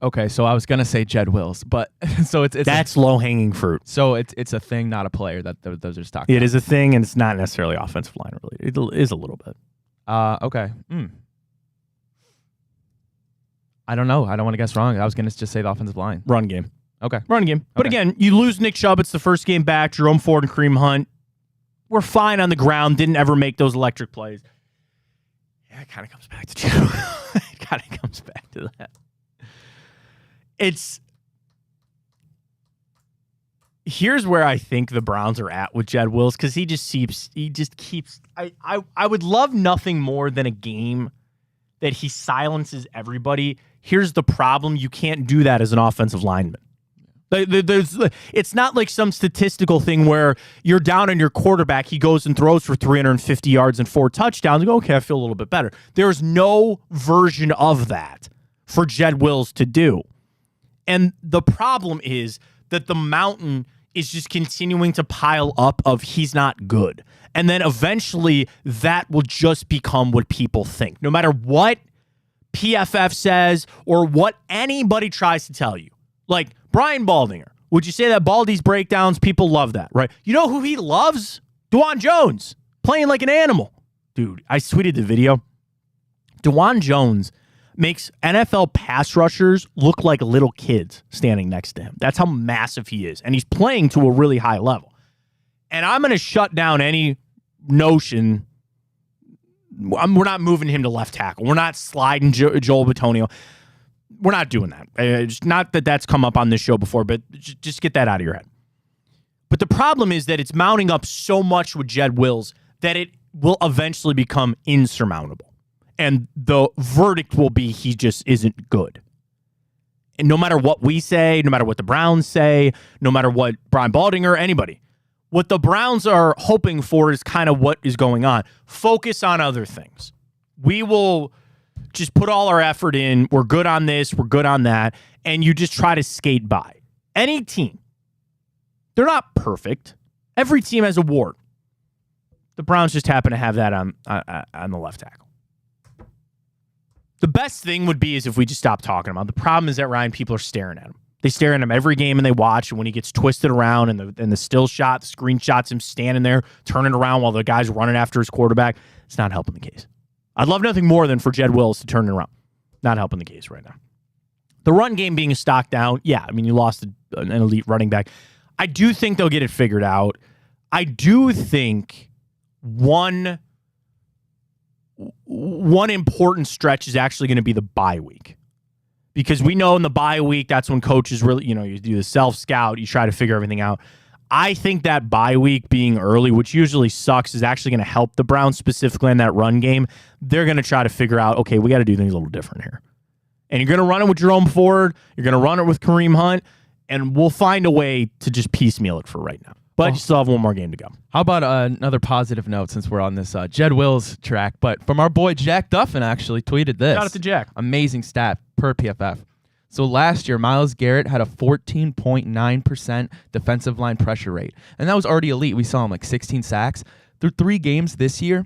Okay, so I was gonna say Jed Wills, but so it's that's low hanging fruit. So it's a thing, not a player. That those are stock. It is a thing, and it's not necessarily offensive line related. It is a little bit. Okay. I don't know. I don't want to guess wrong. I was gonna just say the offensive line. Run game. Okay. Run game. But again, you lose Nick Chubb. It's the first game back. Jerome Ford and Kareem Hunt were fine on the ground. Didn't ever make those electric plays. Yeah, it kind of comes back to Jed. It kind of comes back to that. Here's where I think the Browns are at with Jed Wills, because he just keeps. I would love nothing more than a game that he silences everybody. Here's the problem: you can't do that as an offensive lineman. It's not like some statistical thing where you're down on your quarterback, he goes and throws for 350 yards and 4 touchdowns. You go, okay, I feel a little bit better. There's no version of that for Jed Wills to do. And the problem is that the mountain is just continuing to pile up of he's not good. And then eventually that will just become what people think. No matter what PFF says or what anybody tries to tell you. Like Brian Baldinger. Would you say that Baldy's breakdowns, people love that, right? You know who he loves? DeJuan Jones. Playing like an animal. Dude, I tweeted the video. DeJuan Jones makes NFL pass rushers look like little kids standing next to him. That's how massive he is. And he's playing to a really high level. And I'm going to shut down any notion. We're not moving him to left tackle. We're not sliding Joel Bitonio. we're not doing that. It's not that that's come up on this show before, but just get that out of your head. But the problem is that it's mounting up so much with Jed Wills that it will eventually become insurmountable. And the verdict will be he just isn't good. And no matter what we say, no matter what the Browns say, no matter what Brian Baldinger, anybody, what the Browns are hoping for is kind of what is going on. Focus on other things. We will just put all our effort in. We're good on this. We're good on that. And you just try to skate by. Any team, they're not perfect. Every team has a wart. The Browns just happen to have that on the left tackle. The best thing would be is if we just stop talking about him. The problem is that, Ryan, people are staring at him. They stare at him every game and they watch, and when he gets twisted around and the still shot, the screenshots him standing there, turning around while the guy's running after his quarterback, it's not helping the case. I'd love nothing more than for Jed Wills to turn it around. Not helping the case right now. The run game being a stock down, yeah, I mean, you lost an elite running back. I do think they'll get it figured out. I do think one important stretch is actually going to be the bye week. Because we know in the bye week, that's when coaches really, you do the self-scout, you try to figure everything out. I think that bye week being early, which usually sucks, is actually going to help the Browns specifically in that run game. They're going to try to figure out, okay, we got to do things a little different here. And you're going to run it with Jerome Ford, you're going to run it with Kareem Hunt, and we'll find a way to just piecemeal it for right now. But you still have one more game to go. How about another positive note since we're on this Jed Wills track? But from our boy Jack Duffin actually tweeted this. Shout out to Jack. Amazing stat per PFF. So last year, Myles Garrett had a 14.9% defensive line pressure rate. And that was already elite. We saw him like 16 sacks. Through 3 games this year,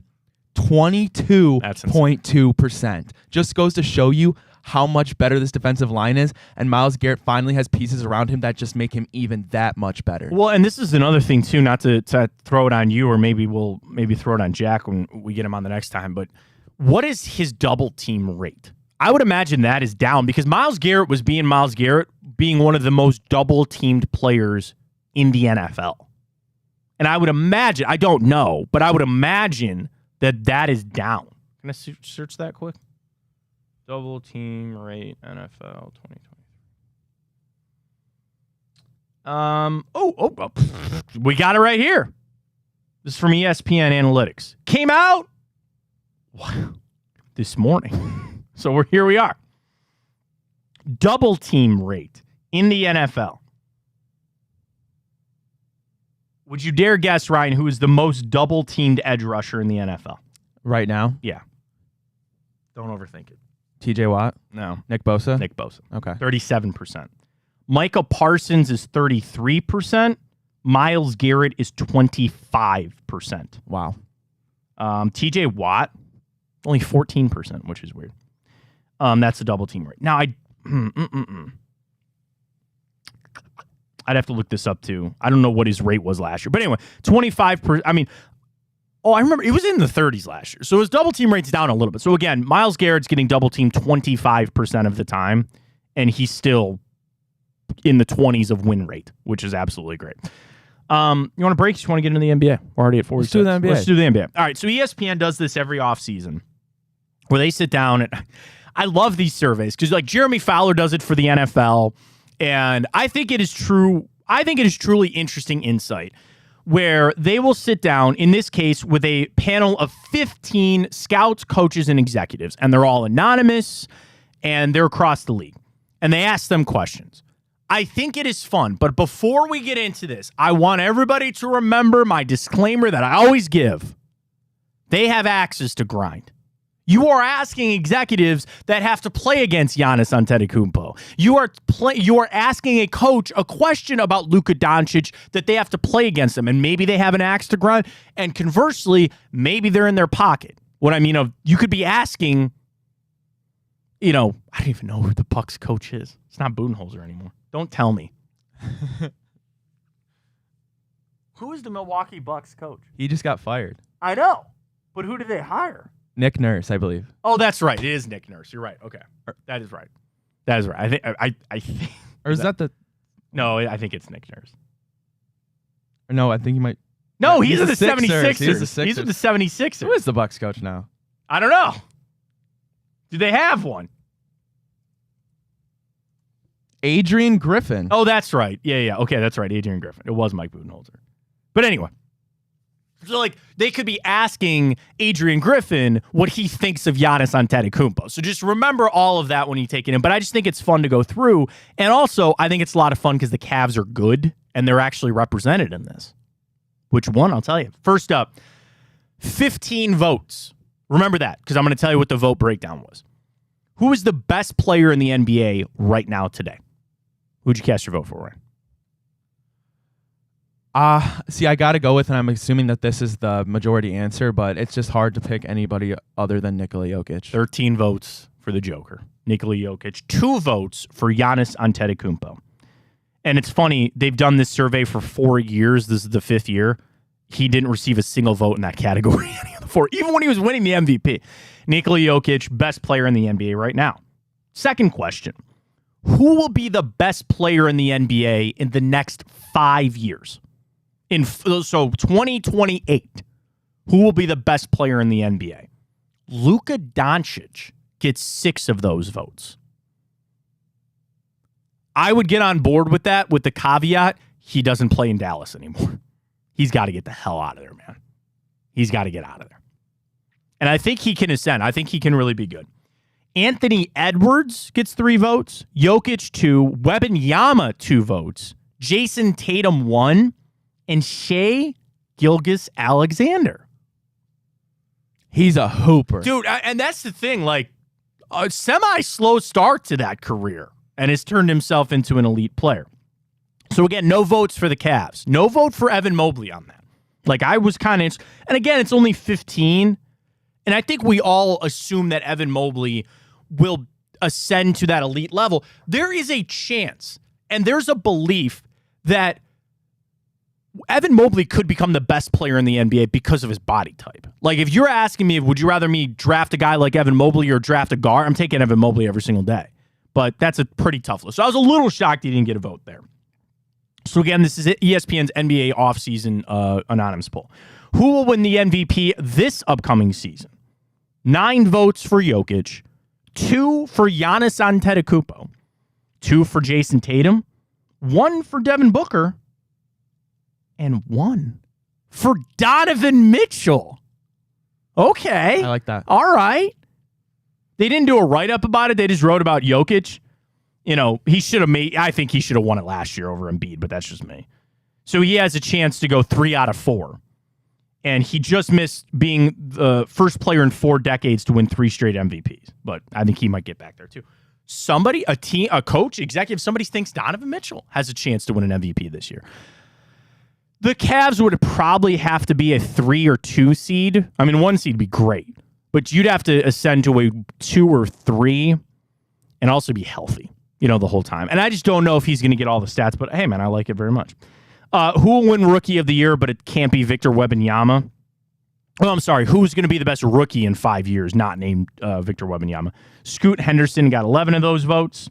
22.2%. Just goes to show you how much better this defensive line is, and Myles Garrett finally has pieces around him that just make him even that much better. Well, and this is another thing, too, not to throw it on you, or maybe we'll throw it on Jack when we get him on the next time, but what is his double team rate? I would imagine that is down because Myles Garrett was being Myles Garrett, being one of the most double-teamed players in the NFL. And I would imagine, I don't know, but I would imagine that is down. Can I search that quick? Double team rate NFL 2020. We got it right here. This is from ESPN Analytics. Came out this morning. So here we are. Double team rate in the NFL. Would you dare guess, Ryan, who is the most double teamed edge rusher in the NFL? Right now? Yeah. Don't overthink it. TJ Watt? No. Nick Bosa? Nick Bosa. Okay. 37%. Micah Parsons is 33%. Myles Garrett is 25%. Wow. TJ Watt, only 14%, which is weird. That's a double team rate. Now, I'd have to look this up, too. I don't know what his rate was last year. But anyway, 25%. I mean, I remember it was in the 30s last year. So his double team rate's down a little bit. So again, Myles Garrett's getting double teamed 25% of the time, and he's still in the 20s of win rate, which is absolutely great. You want to break? You want to get into the NBA? We're already at 40. Let's do the NBA. Let's do the NBA. All right, so ESPN does this every offseason where they sit down, and I love these surveys because like Jeremy Fowler does it for the NFL, and I think it is true. I think it is truly interesting insight where they will sit down, in this case, with a panel of 15 scouts, coaches, and executives. And they're all anonymous, and they're across the league. And they ask them questions. I think it is fun, but before we get into this, I want everybody to remember my disclaimer that I always give. They have axes to grind. You are asking executives that have to play against Giannis Antetokounmpo. You are asking a coach a question about Luka Doncic that they have to play against them, and maybe they have an axe to grind. And conversely, maybe they're in their pocket. What I mean you could be asking, I don't even know who the Bucks coach is. It's not Budenholzer anymore. Don't tell me. Who is the Milwaukee Bucks coach? He just got fired. I know, but who did they hire? Nick Nurse, I believe. Oh, that's right. It is Nick Nurse. You're right. Okay, that is right. That is right. I think. Or is that the? No, I think it's Nick Nurse. Or no, I think he might. No, he's at the the 76ers. Sixers. He's at the 76ers. Who is the Bucks coach now? I don't know. Do they have one? Adrian Griffin. Oh, that's right. Yeah. Okay, that's right. Adrian Griffin. It was Mike Budenholzer. But anyway. So, like, they could be asking Adrian Griffin what he thinks of Giannis Antetokounmpo. So just remember all of that when you take it in. But I just think it's fun to go through. And also, I think it's a lot of fun because the Cavs are good and they're actually represented in this. Which one? I'll tell you. First up, 15 votes. Remember that because I'm going to tell you what the vote breakdown was. Who is the best player in the NBA right now today? Who'd you cast your vote for, Ryan? See, I got to go with, and I'm assuming that this is the majority answer, but it's just hard to pick anybody other than Nikola Jokic. 13 votes for the Joker, Nikola Jokic. 2 votes for Giannis Antetokounmpo. And it's funny, they've done this survey for 4 years. This is the 5th year. He didn't receive a single vote in that category any of the 4, even when he was winning the MVP. Nikola Jokic, best player in the NBA right now. Second question, who will be the best player in the NBA in the next 5 years? So 2028, who will be the best player in the NBA? Luka Doncic gets 6 of those votes. I would get on board with that with the caveat he doesn't play in Dallas anymore. He's got to get the hell out of there, man. He's got to get out of there. And I think he can ascend. I think he can really be good. Anthony Edwards gets 3 votes. Jokic 2. Wembanyama 2 votes. Jason Tatum 1. And Shai Gilgeous-Alexander. He's a hooper. Dude, and that's the thing. Like, a semi-slow start to that career. And has turned himself into an elite player. So, again, no votes for the Cavs. No vote for Evan Mobley on that. Like, I was kind of... And, again, it's only 15. And I think we all assume that Evan Mobley will ascend to that elite level. There is a chance, and there's a belief that Evan Mobley could become the best player in the NBA because of his body type. Like, if you're asking me, would you rather me draft a guy like Evan Mobley or draft a guard? I'm taking Evan Mobley every single day. But that's a pretty tough list. So I was a little shocked he didn't get a vote there. So again, this is ESPN's NBA offseason anonymous poll. Who will win the MVP this upcoming season? 9 votes for Jokic, 2 for Giannis Antetokounmpo, 2 for Jason Tatum, 1 for Devin Booker, and 1 for Donovan Mitchell. Okay. I like that. All right. They didn't do a write-up about it. They just wrote about Jokic. You know, I think he should have won it last year over Embiid, but that's just me. So he has a chance to go 3 out of 4. And he just missed being the first player in 4 decades to win 3 straight MVPs. But I think he might get back there too. Somebody, a team, a coach, executive, somebody thinks Donovan Mitchell has a chance to win an MVP this year. The Cavs would probably have to be a 3 or 2 seed. I mean, 1 seed would be great. But you'd have to ascend to a 2 or 3 and also be healthy, the whole time. And I just don't know if he's going to get all the stats, but hey, man, I like it very much. Who will win Rookie of the Year, but it can't be Victor Wembanyama? Oh, I'm sorry. Who's going to be the best rookie in 5 years, not named Victor Wembanyama? Scoot Henderson got 11 of those votes.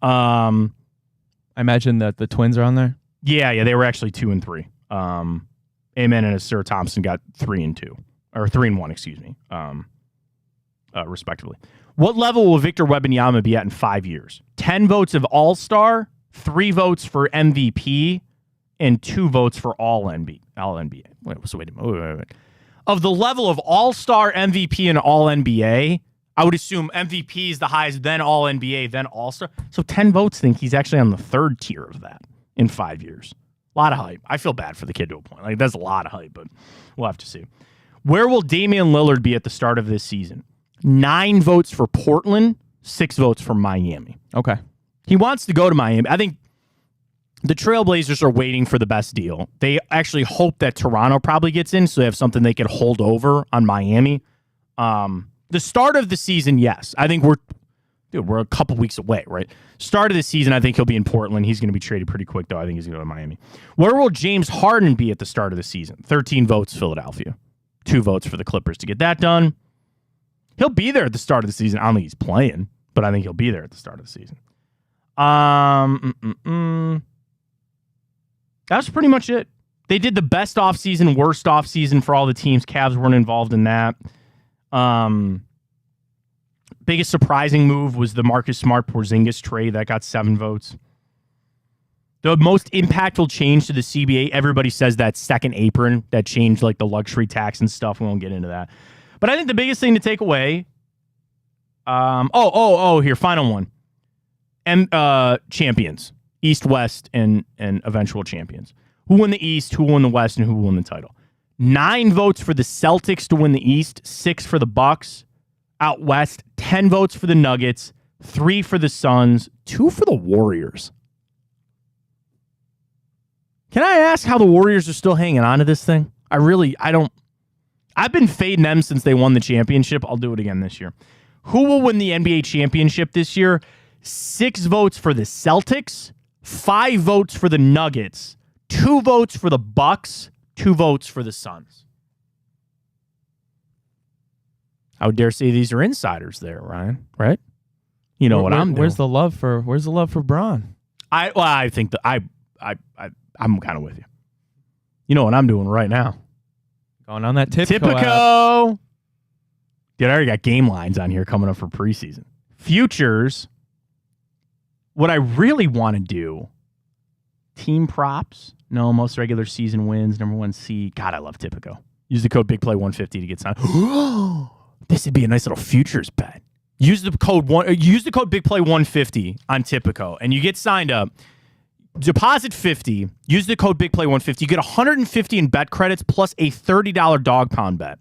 I imagine that the Twins are on there. Yeah, they were actually 2 and 3. Amen and Asir Thompson got 3 and 2. Or 3 and 1, excuse me, respectively. What level will Victor Wembanyama be at in 5 years? 10 votes of All-Star, 3 votes for MVP, and 2 votes for All-NBA. Wait a minute. Of the level of All-Star, MVP, and All-NBA, I would assume MVP is the highest, then All-NBA, then All-Star. So 10 votes think he's actually on the 3rd tier of that in 5 years. A lot of hype. I feel bad for the kid to a point. Like, that's a lot of hype, but we'll have to see. Where will Damian Lillard be at the start of this season? 9 votes for Portland, 6 votes for Miami. Okay. He wants to go to Miami. I think the Trailblazers are waiting for the best deal. They actually hope that Toronto probably gets in so they have something they could hold over on Miami. The start of the season, yes. I think we're a couple weeks away, right? Start of the season, I think he'll be in Portland. He's going to be traded pretty quick, though. I think he's going to go to Miami. Where will James Harden be at the start of the season? 13 votes, Philadelphia. 2 votes for the Clippers to get that done. He'll be there at the start of the season. I don't think he's playing, but I think he'll be there at the start of the season. That's pretty much it. They did the best offseason, worst offseason for all the teams. Cavs weren't involved in that. Biggest surprising move was the Marcus Smart Porzingis trade that got 7 votes. The most impactful change to the CBA, everybody says that second apron that changed like the luxury tax and stuff. We won't get into that. But I think the biggest thing to take away, here, final one. Champions, East, West, and eventual champions. Who won the East, who won the West, and who won the title? 9 votes for the Celtics to win the East, 6 for the Bucks. Out West, 10 votes for the Nuggets, 3 for the Suns, 2 for the Warriors. Can I ask how the Warriors are still hanging on to this thing? I've been fading them since they won the championship. I'll do it again this year. Who will win the NBA championship this year? 6 votes for the Celtics, 5 votes for the Nuggets, 2 votes for the Bucks, 2 votes for the Suns. I would dare say these are insiders there, Ryan, right? You know what I'm doing. Where's the love for Braun? I think that I'm kind of with you. You know what I'm doing right now. Going on that Tipico. Dude, I already got game lines on here coming up for preseason. Futures. What I really want to do, team props. No, most regular season wins, number 1 seed. God, I love Tipico. Use the code BIGPLAY150 to get signed. This would be a nice little futures bet. Use the code BIGPLAY150 on Tipico, and you get signed up. Deposit 50. Use the code BIGPLAY150. You get 150 in bet credits plus a $30 dog pound bet.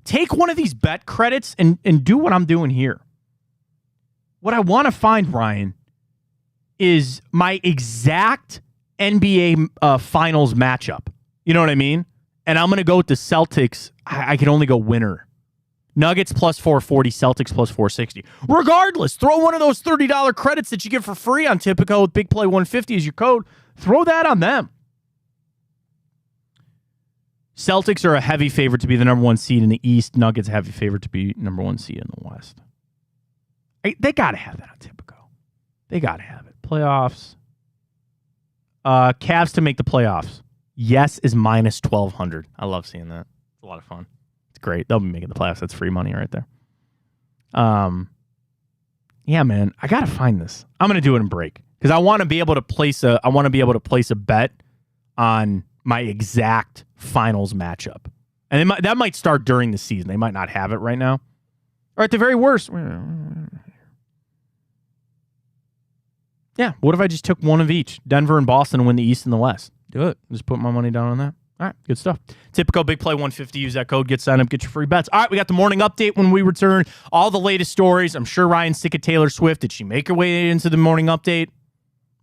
Take one of these bet credits and do what I'm doing here. What I want to find, Ryan, is my exact NBA finals matchup. You know what I mean? And I'm going to go with the Celtics. I can only go winner. Nuggets plus 440, Celtics plus 460. Regardless, throw one of those $30 credits that you get for free on Tipico with BigPlay150 as your code. Throw that on them. Celtics are a heavy favorite to be the number 1 seed in the East. Nuggets a heavy favorite to be number 1 seed in the West. They got to have that on Tipico. They got to have it. Playoffs. Cavs to make the playoffs. Yes is minus 1,200. I love seeing that. It's a lot of fun. Great. They'll be making the playoffs. That's free money right there. Yeah, man. I gotta find this. I'm gonna do it in break because I want to be able to place a bet on my exact finals matchup, and that might start during the season. They might not have it right now, or at the very worst. Yeah. What if I just took one of each? Denver and Boston win the East and the West. Do it. Just put my money down on that. All right, good stuff. Tipico BigPlay150. Use that code. Get signed up. Get your free bets. All right, we got the morning update when we return. All the latest stories. I'm sure Ryan's sick of Taylor Swift. Did she make her way into the morning update?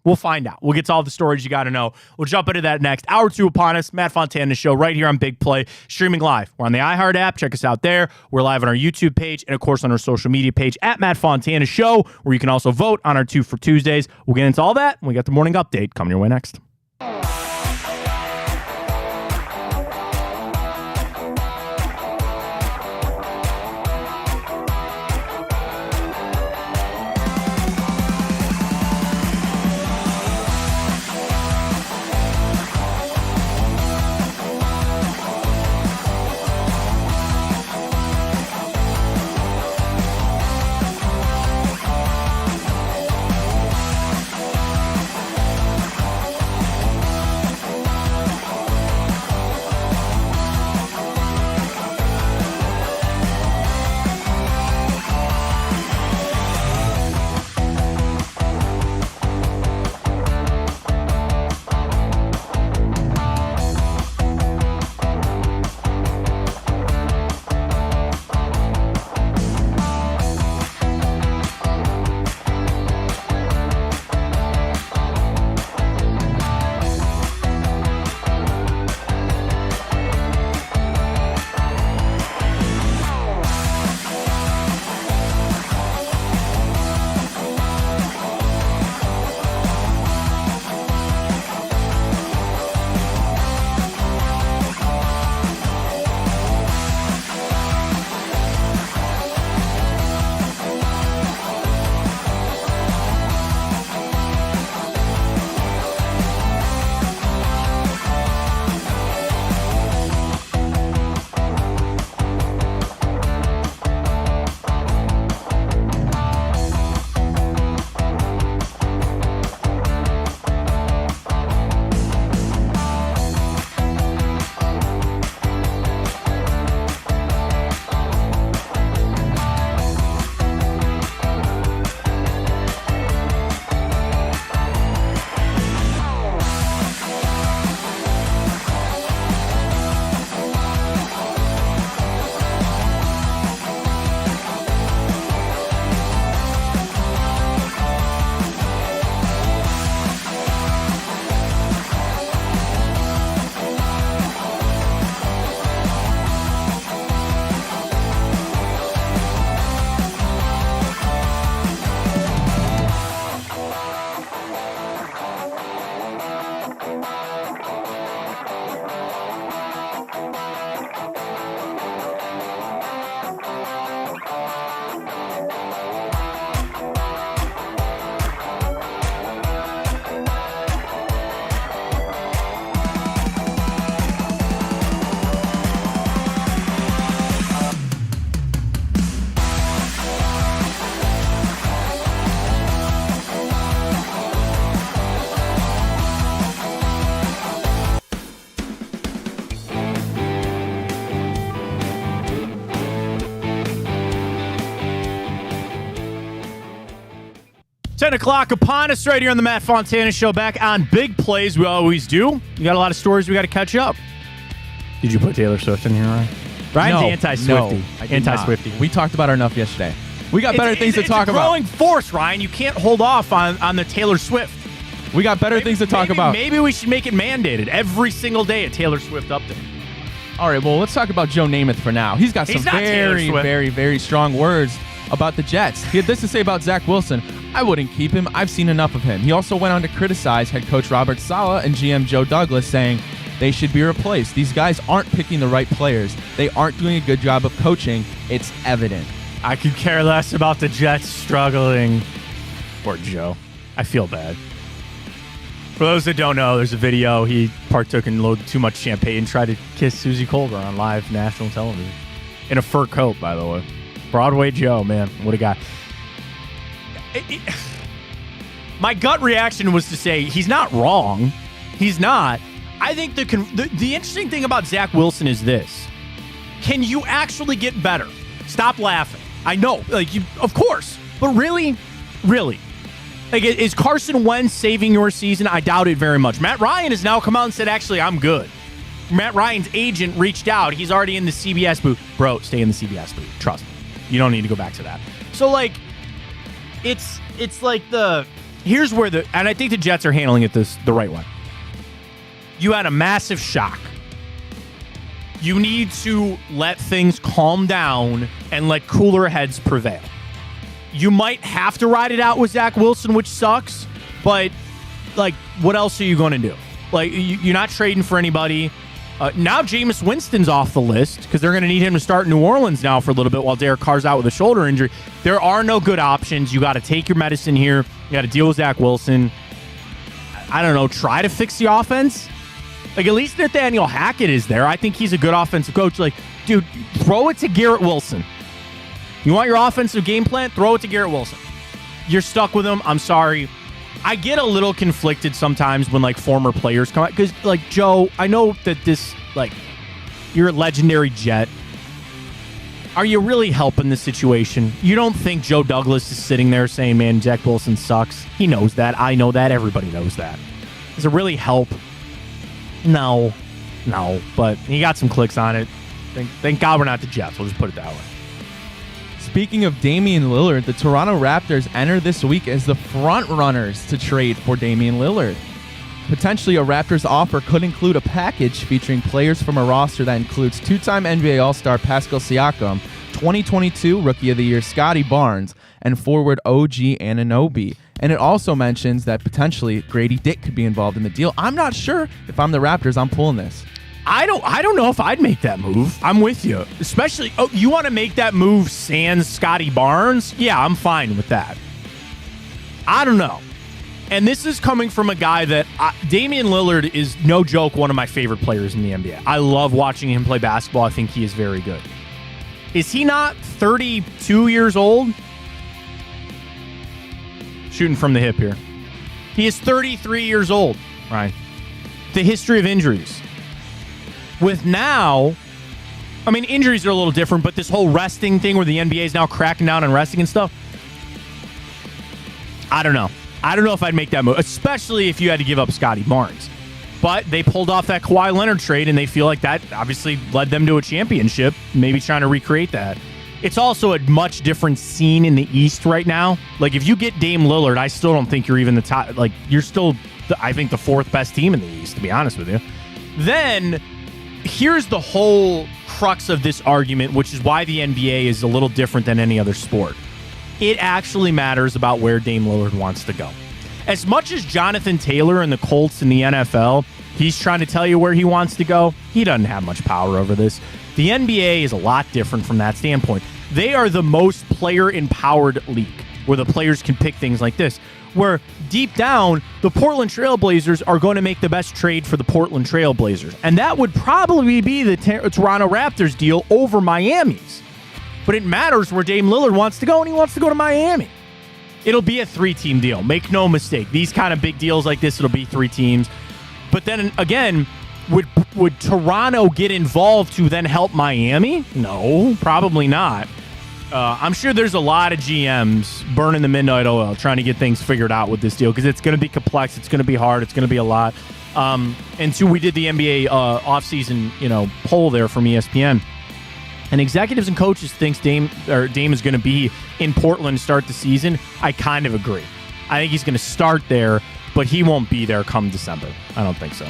We'll find out. We'll get to all the stories you got to know. We'll jump into that next. Hour 2 upon us. Matt Fontana Show right here on Big Play. Streaming live. We're on the iHeart app. Check us out there. We're live on our YouTube page and, of course, on our social media page at Matt Fontana Show, where you can also vote on our 2 for Tuesdays. We'll get into all that when we got the morning update coming your way next. 10 o'clock upon us right here on the Matt Fontana Show, back on Big Plays. We always do. We got a lot of stories we got to catch up. Did you put Taylor Swift in here, Ryan? Ryan's anti-Swifty. Anti-Swifty. We talked about her enough yesterday. We got better things to talk about. It's a growing force, Ryan. You can't hold off on the Taylor Swift. We got better things to talk about. Maybe we should make it mandated every single day a Taylor Swift update. All right, well, let's talk about Joe Namath for now. He's got some very, very, very strong words about the Jets. He had this to say about Zach Wilson. I wouldn't keep him. I've seen enough of him. He also went on to criticize head coach Robert Saleh and GM Joe Douglas, saying they should be replaced. These guys aren't picking the right players. They aren't doing a good job of coaching. It's evident. I could care less about the Jets struggling. Poor Joe. I feel bad. For those that don't know, there's a video. He partook in a little too much champagne and tried to kiss Susie Colbert on live national television. In a fur coat, by the way. Broadway Joe, man. What a guy. My gut reaction was to say he's not wrong. He's not. I think the interesting thing about Zach Wilson is this. Can you actually get better? Stop laughing. I know. Of course. But really? Really? Is Carson Wentz saving your season? I doubt it very much. Matt Ryan has now come out and said, actually, I'm good. Matt Ryan's agent reached out. He's already in the CBS booth. Bro, stay in the CBS booth. Trust me. You don't need to go back to that. So, it's like here's where and I think the Jets are handling it the right way. You had a massive shock. You need to let things calm down and let cooler heads prevail. You might have to ride it out with Zach Wilson, which sucks, but what else are you going to do? You're not trading for anybody. Now Jameis Winston's off the list because they're going to need him to start in New Orleans now for a little bit while Derek Carr's out with a shoulder injury. There are no good options. You got to take your medicine here. You got to deal with Zach Wilson. I don't know. Try to fix the offense. At least Nathaniel Hackett is there. I think he's a good offensive coach. Dude, throw it to Garrett Wilson. You want your offensive game plan? Throw it to Garrett Wilson. You're stuck with him. I'm sorry. I get a little conflicted sometimes when former players come out because Joe, I know that this you're a legendary Jet. Are you really helping the situation? You don't think Joe Douglas is sitting there saying, "Man, Zach Wilson sucks." He knows that. I know that. Everybody knows that. Does it really help? No. But he got some clicks on it. Thank God we're not the Jets. We'll just put it that way. Speaking of Damian Lillard, the Toronto Raptors enter this week as the front runners to trade for Damian Lillard. Potentially, a Raptors offer could include a package featuring players from a roster that includes two-time NBA All-Star Pascal Siakam, 2022 Rookie of the Year Scotty Barnes, and forward OG Anunoby. And it also mentions that potentially Grady Dick could be involved in the deal. I'm not sure if I'm the Raptors, I'm pulling this. I don't know if I'd make that move. I'm with you. Especially, you want to make that move sans Scotty Barnes? Yeah, I'm fine with that. I don't know. And this is coming from a guy that, Damian Lillard is, no joke, one of my favorite players in the NBA. I love watching him play basketball. I think he is very good. Is he not 32 years old? Shooting from the hip here. He is 33 years old, right? The history of injuries. With now, injuries are a little different, but this whole resting thing where the NBA is now cracking down on resting and stuff, I don't know. I don't know if I'd make that move, especially if you had to give up Scotty Barnes. But they pulled off that Kawhi Leonard trade, and they feel like that obviously led them to a championship, maybe trying to recreate that. It's also a much different scene in the East right now. If you get Dame Lillard, I still don't think you're even the top. You're still, I think, the fourth best team in the East, to be honest with you. Then here's the whole crux of this argument, which is why the NBA is a little different than any other sport. It actually matters about where Dame Lillard wants to go. As much as Jonathan Taylor and the Colts in the NFL, he's trying to tell you where he wants to go, he doesn't have much power over this. The NBA is a lot different from that standpoint. They are the most player-empowered league, where the players can pick things like this, where deep down, the Portland Trail Blazers are going to make the best trade for the Portland Trail Blazers. And that would probably be the Toronto Raptors deal over Miami's. But it matters where Dame Lillard wants to go, and he wants to go to Miami. It'll be a 3-team deal. Make no mistake. These kind of big deals like this, it'll be 3 teams. But then, again, would Toronto get involved to then help Miami? No, probably not. I'm sure there's a lot of GMs burning the midnight oil trying to get things figured out with this deal because it's going to be complex. It's going to be hard. It's going to be a lot. And two, we did the NBA offseason, poll there from ESPN. And executives and coaches thinks Dame is going to be in Portland to start the season. I kind of agree. I think he's going to start there, but he won't be there come December. I don't think so.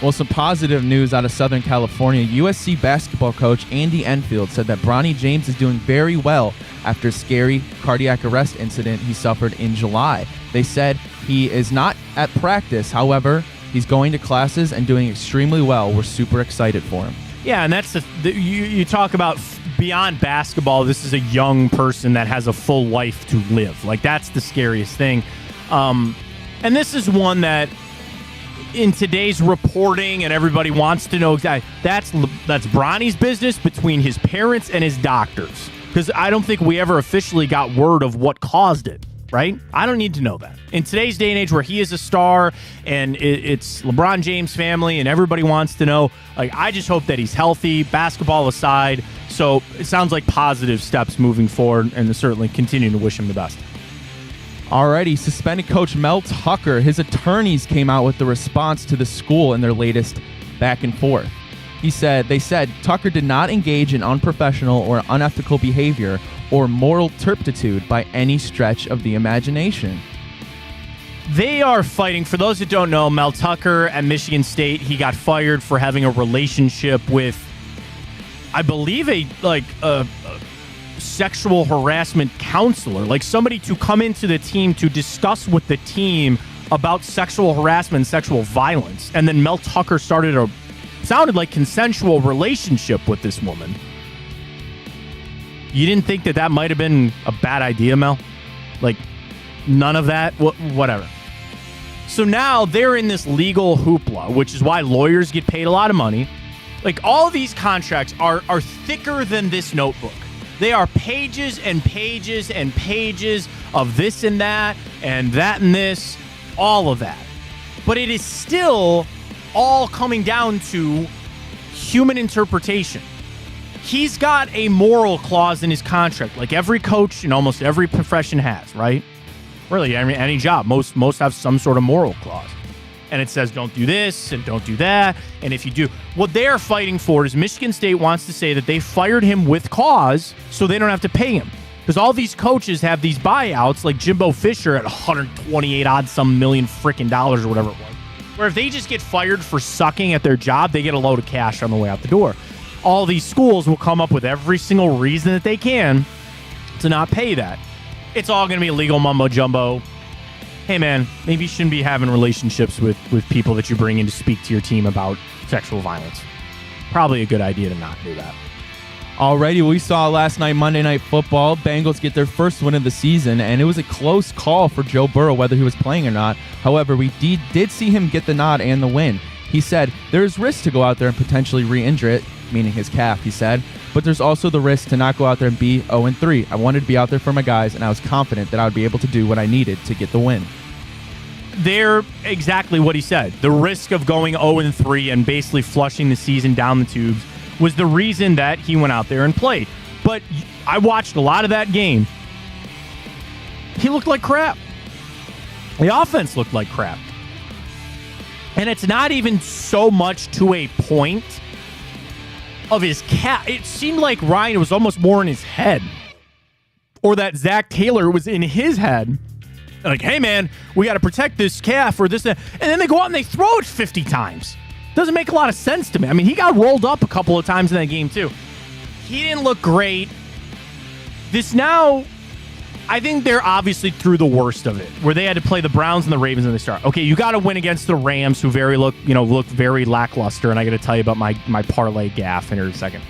Well, some positive news out of Southern California. USC basketball coach Andy Enfield said that Bronny James is doing very well after a scary cardiac arrest incident he suffered in July. They said he is not at practice. However, he's going to classes and doing extremely well. We're super excited for him. Yeah, and that's you talk about beyond basketball. This is a young person that has a full life to live. Like, that's the scariest thing. And this is one that in today's reporting and everybody wants to know exactly. That's Bronny's business between his parents and his doctors. Because I don't think we ever officially got word of what caused it. Right? I don't need to know that. In today's day and age where he is a star and it's LeBron James' family and everybody wants to know, like, I just hope that he's healthy, basketball aside. So it sounds like positive steps moving forward, and certainly continuing to wish him the best. Alrighty, suspended coach Mel Tucker, his attorneys came out with the response to the school in their latest back and forth. They said Tucker did not engage in unprofessional or unethical behavior or moral turpitude by any stretch of the imagination. They are fighting. For those that don't know, Mel Tucker at Michigan State, he got fired for having a relationship with, I believe, a sexual harassment counselor, like somebody to come into the team to discuss with the team about sexual harassment and sexual violence. And then Mel Tucker started sounded like consensual relationship with this woman. You didn't think that might have been a bad idea, Mel? Like, none of that? Whatever. So now they're in this legal hoopla, which is why lawyers get paid a lot of money. Like, all of these contracts are thicker than this notebook. They are pages and pages and pages of this and that and this, all of that. But it is still all coming down to human interpretation. He's got a moral clause in his contract, like every coach in almost every profession has, right? Really, any job. Most have some sort of moral clause. And it says don't do this and don't do that. And if you do, what they're fighting for is Michigan State wants to say that they fired him with cause so they don't have to pay him. Because all these coaches have these buyouts, like Jimbo Fisher at 128 odd some million freaking dollars or whatever it was. Where if they just get fired for sucking at their job, they get a load of cash on the way out the door. All these schools will come up with every single reason that they can to not pay that. It's all going to be illegal mumbo jumbo. Hey, man, maybe you shouldn't be having relationships with people that you bring in to speak to your team about sexual violence. Probably a good idea to not do that. Alrighty, we saw last night Monday Night Football. Bengals get their first win of the season, and it was a close call for Joe Burrow whether he was playing or not. However, we did see him get the nod and the win. He said, there's risk to go out there and potentially re-injure it, meaning his calf, he said, but there's also the risk to not go out there and be 0-3. I wanted to be out there for my guys, and I was confident that I would be able to do what I needed to get the win. They're exactly what he said. The risk of going 0-3 and basically flushing the season down the tubes was the reason that he went out there and played. But I watched a lot of that game. He looked like crap. The offense looked like crap. And it's not even so much to a point of his calf. It seemed like Ryan was almost more in his head. Or that Zach Taylor was in his head. Like, hey, man, we got to protect this calf or this. And then they go out and they throw it 50 times. Doesn't make a lot of sense to me. I mean, he got rolled up a couple of times in that game, too. He didn't look great. This now, I think they're obviously through the worst of it, where they had to play the Browns and the Ravens in the start. Okay, you got to win against the Rams, who looked very lackluster, and I got to tell you about my parlay gaffe in here in a second.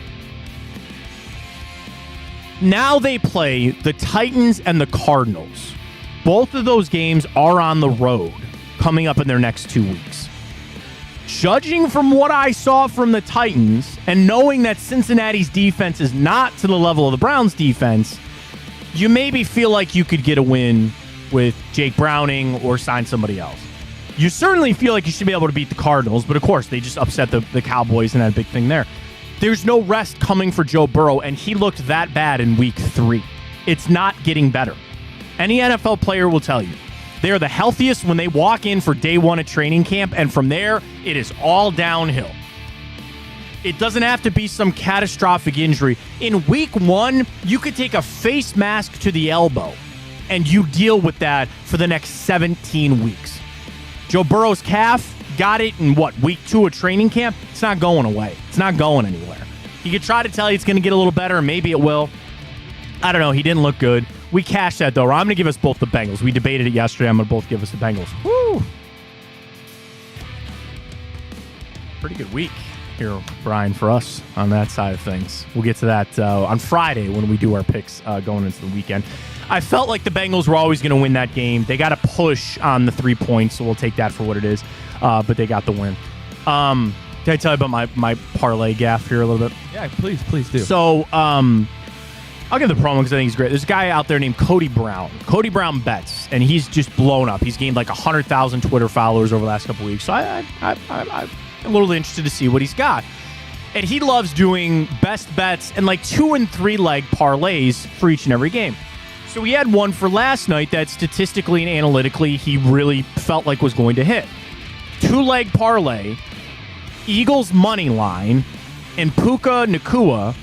Now they play the Titans and the Cardinals. Both of those games are on the road coming up in their next 2 weeks. Judging from what I saw from the Titans and knowing that Cincinnati's defense is not to the level of the Browns' defense, you maybe feel like you could get a win with Jake Browning or sign somebody else. You certainly feel like you should be able to beat the Cardinals, but of course they just upset the Cowboys and that big thing there. There's no rest coming for Joe Burrow, and he looked that bad in week 3. It's not getting better. Any NFL player will tell you. They are the healthiest when they walk in for day 1 at training camp, and from there, it is all downhill. It doesn't have to be some catastrophic injury. In week 1, you could take a face mask to the elbow, and you deal with that for the next 17 weeks. Joe Burrow's calf got it in, week 2 of training camp? It's not going away. It's not going anywhere. He could try to tell you it's going to get a little better, and maybe it will. I don't know. He didn't look good. We cashed that, though. I'm going to give us both the Bengals. We debated it yesterday. I'm going to both give us the Bengals. Woo! Pretty good week here, Brian, for us on that side of things. We'll get to that on Friday when we do our picks going into the weekend. I felt like the Bengals were always going to win that game. They got a push on the 3 points, so we'll take that for what it is. But they got the win. Did I tell you about my parlay gaff here a little bit? Yeah, please do. So, I'll give the promo because I think he's great. There's a guy out there named Cody Brown. Cody Brown bets, and he's just blown up. He's gained like 100,000 Twitter followers over the last couple weeks. So I'm a little interested to see what he's got. And he loves doing best bets and like 2 and 3 leg parlays for each and every game. So he had one for last night that statistically and analytically he really felt like was going to hit. 2-leg parlay, Eagles money line, and Puka Nacua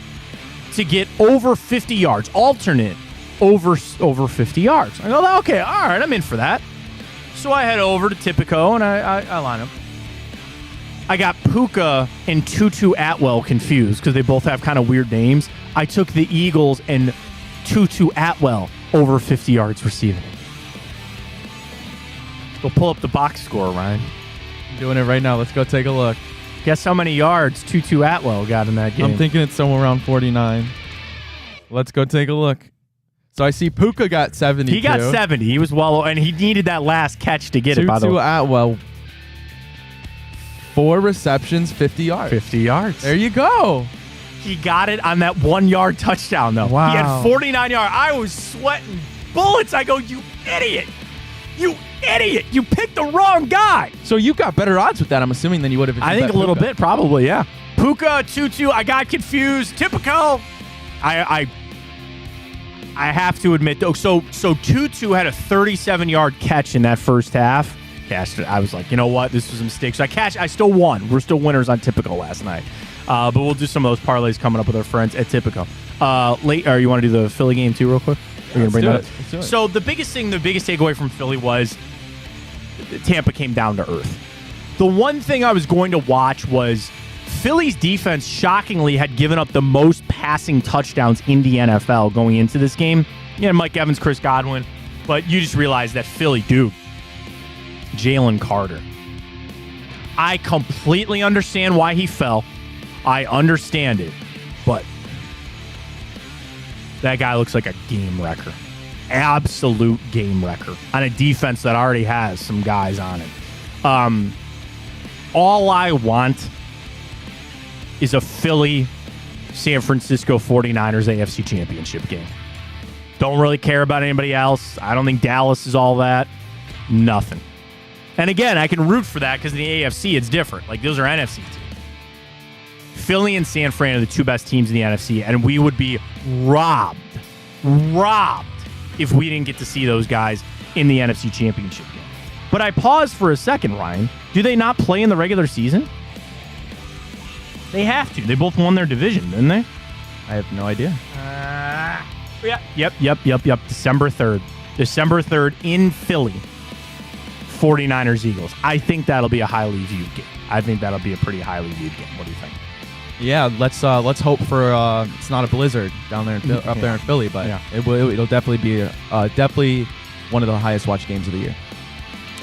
to get over 50 yards, alternate over 50 yards. I go, okay, all right, I'm in for that. So I head over to Tipico and I line them. I got Puka and Tutu Atwell confused because they both have kind of weird names. I took the Eagles and Tutu Atwell over 50 yards receiving. Go pull up the box score, Ryan. I'm doing it right now. Let's go take a look. Guess how many yards Tutu Atwell got in that game? I'm thinking it's somewhere around 49. Let's go take a look. So I see Puka got 72. He got 70. He was and he needed that last catch to get it, by the way. Tutu Atwell, 4 receptions, 50 yards. 50 yards. There you go. He got it on that 1-yard touchdown, though. Wow. He had 49 yards. I was sweating bullets. I go, you idiot. You idiot. You picked the wrong guy. So you got better odds with that, I'm assuming, than you would have if you I think bet a little Puka. bit, probably, yeah. Puka, Tutu, I got confused. Typical. I have to admit, though, so Tutu had a 37-yard catch in that first half. Cashed it. I was like, you know what? This was a mistake. So I still won. We're still winners on Typical last night. But we'll do some of those parlays coming up with our friends at Typico. You want to do the Philly game too real quick? Yeah, let's do it. So the biggest takeaway from Philly was Tampa came down to earth. The one thing I was going to watch was Philly's defense shockingly had given up the most passing touchdowns in the NFL going into this game. Yeah, Mike Evans, Chris Godwin. But you just realize that Philly, dude, Jalen Carter. I completely understand why he fell. I understand it. But that guy looks like a game wrecker. Absolute game wrecker on a defense that already has some guys on it. All I want is a Philly San Francisco 49ers AFC Championship game. Don't really care about anybody else. I don't think Dallas is all that. Nothing. And again, I can root for that because in the AFC it's different. Like, those are NFC teams. Philly and San Fran are the 2 best teams in the NFC, and we would be robbed if we didn't get to see those guys in the NFC Championship game. But I paused for a second, Ryan. Do they not play in the regular season? They have to. They both won their division, didn't they? I have no idea. Yep. December 3rd. December 3rd in Philly. 49ers Eagles. I think that'll be a highly viewed game. I think that'll be a pretty highly viewed game. What do you think? Yeah, let's hope for it's not a blizzard down there up there in Philly, but it'll definitely be definitely one of the highest watched games of the year.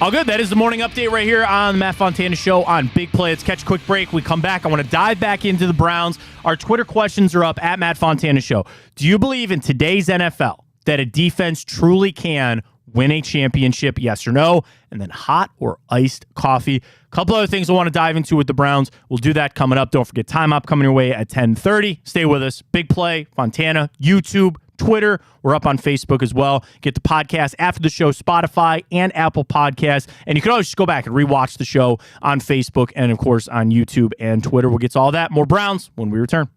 All good. That is the morning update right here on the Matt Fontana Show on Big Play. Let's catch a quick break. We come back. I want to dive back into the Browns. Our Twitter questions are up at Matt Fontana Show. Do you believe in today's NFL that a defense truly can win a championship? Yes or no? And then hot or iced coffee. A couple other things I want to dive into with the Browns. We'll do that coming up. Don't forget Time Up coming your way at 10:30. Stay with us. Big Play, Fontana, YouTube, Twitter. We're up on Facebook as well. Get the podcast after the show, Spotify and Apple Podcasts. And you can always just go back and rewatch the show on Facebook and, of course, on YouTube and Twitter. We'll get to all that. More Browns when we return.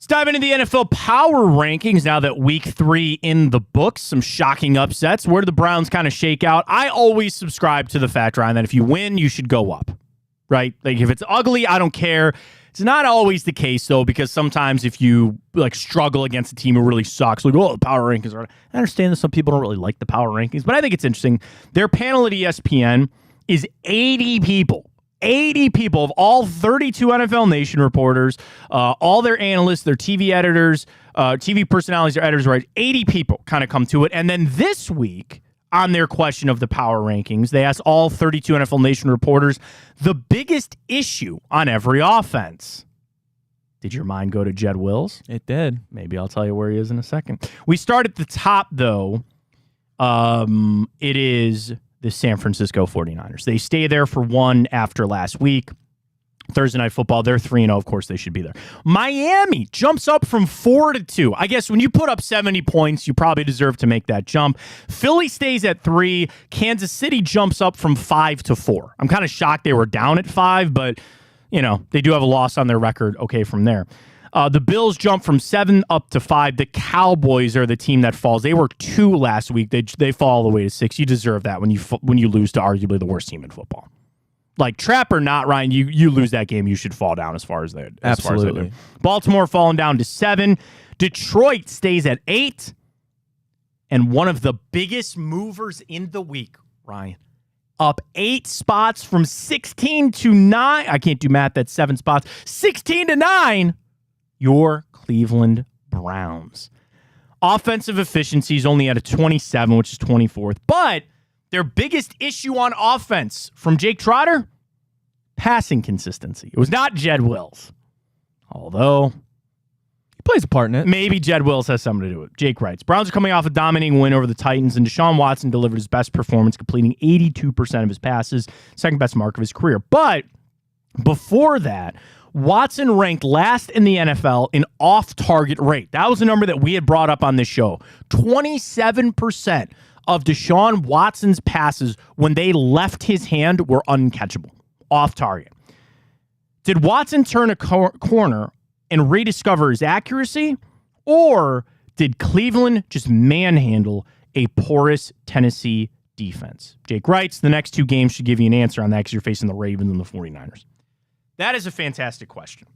Let's dive into the NFL power rankings now that week 3 in the books. Some shocking upsets. Where do the Browns kind of shake out? I always subscribe to the fact, Ryan, that if you win, you should go up, right? Like if it's ugly, I don't care. It's not always the case, though, because sometimes if you like struggle against a team who really sucks, like, oh, the power rankings are... I understand that some people don't really like the power rankings, but I think it's interesting. Their panel at ESPN is 80 people. 80 people of all 32 NFL Nation reporters, all their analysts, their TV editors, TV personalities, their editors, right? 80 people kind of come to it. And then this week, on their question of the power rankings, they asked all 32 NFL Nation reporters the biggest issue on every offense. Did your mind go to Jed Wills? It did. Maybe I'll tell you where he is in a second. We start at the top, though. It is the San Francisco 49ers. They stay there for one after last week. Thursday Night Football, they're 3-0. Of course, they should be there. Miami jumps up from 4-2. I guess when you put up 70 points, you probably deserve to make that jump. Philly stays at 3. Kansas City jumps up from 5-4. I'm kind of shocked they were down at 5, but, you know, they do have a loss on their record. Okay, from there. The Bills jump from 7 up to 5. The Cowboys are the team that falls. They were 2 last week. They fall all the way to 6. You deserve that when you lose to arguably the worst team in football. Like, trap or not, Ryan, you lose that game, you should fall down as far as they do. Baltimore falling down to 7. Detroit stays at 8. And one of the biggest movers in the week, Ryan, up 8 spots from 16 to 9. I can't do math, that's 7 spots. 16 to 9. Your Cleveland Browns. Offensive efficiency is only at a 27, which is 24th. But their biggest issue on offense from Jake Trotter, passing consistency. It was not Jed Wills. Although He plays a part in it. maybe Jed Wills has something to do with it. Jake writes, Browns are coming off a dominating win over the Titans, and Deshaun Watson delivered his best performance, completing 82% of his passes, second best mark of his career. But before that, Watson ranked last in the NFL in off-target rate. That was a number that we had brought up on this show. 27% of Deshaun Watson's passes when they left his hand were uncatchable, off-target. Did Watson turn a corner and rediscover his accuracy, or did Cleveland just manhandle a porous Tennessee defense? Jake writes, the next two games should give you an answer on that because you're facing the Ravens and the 49ers. That is a fantastic question.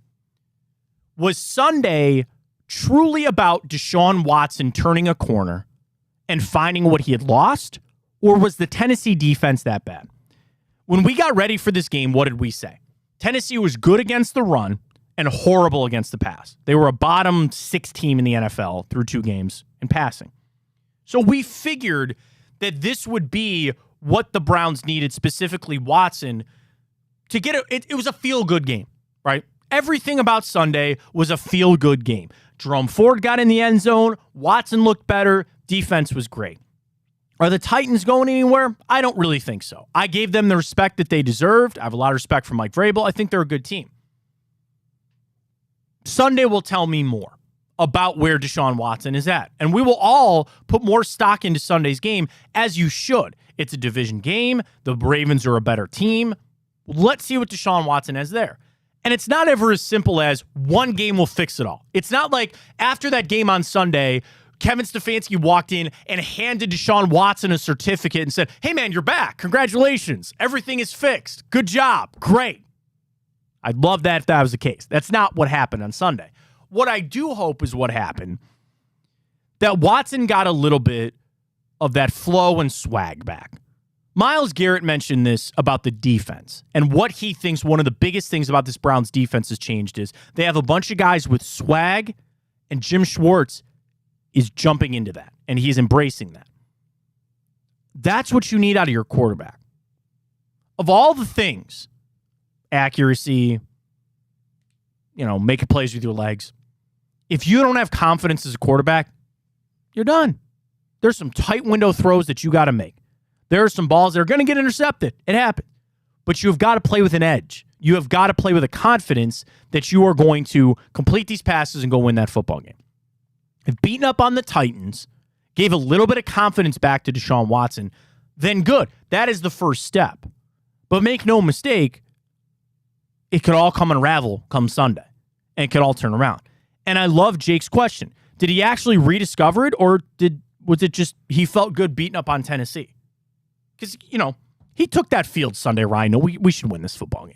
Was Sunday truly about Deshaun Watson turning a corner and finding what he had lost, or was the Tennessee defense that bad? When we got ready for this game, what did we say? Tennessee was good against the run and horrible against the pass. They were a bottom 6 team in the NFL through 2 games in passing. So we figured that this would be what the Browns needed, specifically Watson, to get it was a feel-good game, right? Everything about Sunday was a feel-good game. Jerome Ford got in the end zone. Watson looked better. Defense was great. Are the Titans going anywhere? I don't really think so. I gave them the respect that they deserved. I have a lot of respect for Mike Vrabel. I think they're a good team. Sunday will tell me more about where Deshaun Watson is at. And we will all put more stock into Sunday's game, as you should. It's a division game. The Ravens are a better team. Let's see what Deshaun Watson has there. And it's not ever as simple as one game will fix it all. It's not like after that game on Sunday, Kevin Stefanski walked in and handed Deshaun Watson a certificate and said, hey, man, you're back. Congratulations. Everything is fixed. Good job. Great. I'd love that if that was the case. That's not what happened on Sunday. What I do hope is what happened, that Watson got a little bit of that flow and swag back. Myles Garrett mentioned this about the defense, and what he thinks one of the biggest things about this Browns defense has changed is they have a bunch of guys with swag, and Jim Schwartz is jumping into that, and he's embracing that. That's what you need out of your quarterback. Of all the things, accuracy, making plays with your legs, if you don't have confidence as a quarterback, you're done. There's some tight window throws that you got to make. There are some balls that are going to get intercepted. It happens. But you've got to play with an edge. You have got to play with a confidence that you are going to complete these passes and go win that football game. If beating up on the Titans gave a little bit of confidence back to Deshaun Watson, then good. That is the first step. But make no mistake, it could all come unravel come Sunday. And it could all turn around. And I love Jake's question. Did he actually rediscover it, or was it just he felt good beating up on Tennessee? Because, he took that field Sunday, Ryan. No, we should win this football game.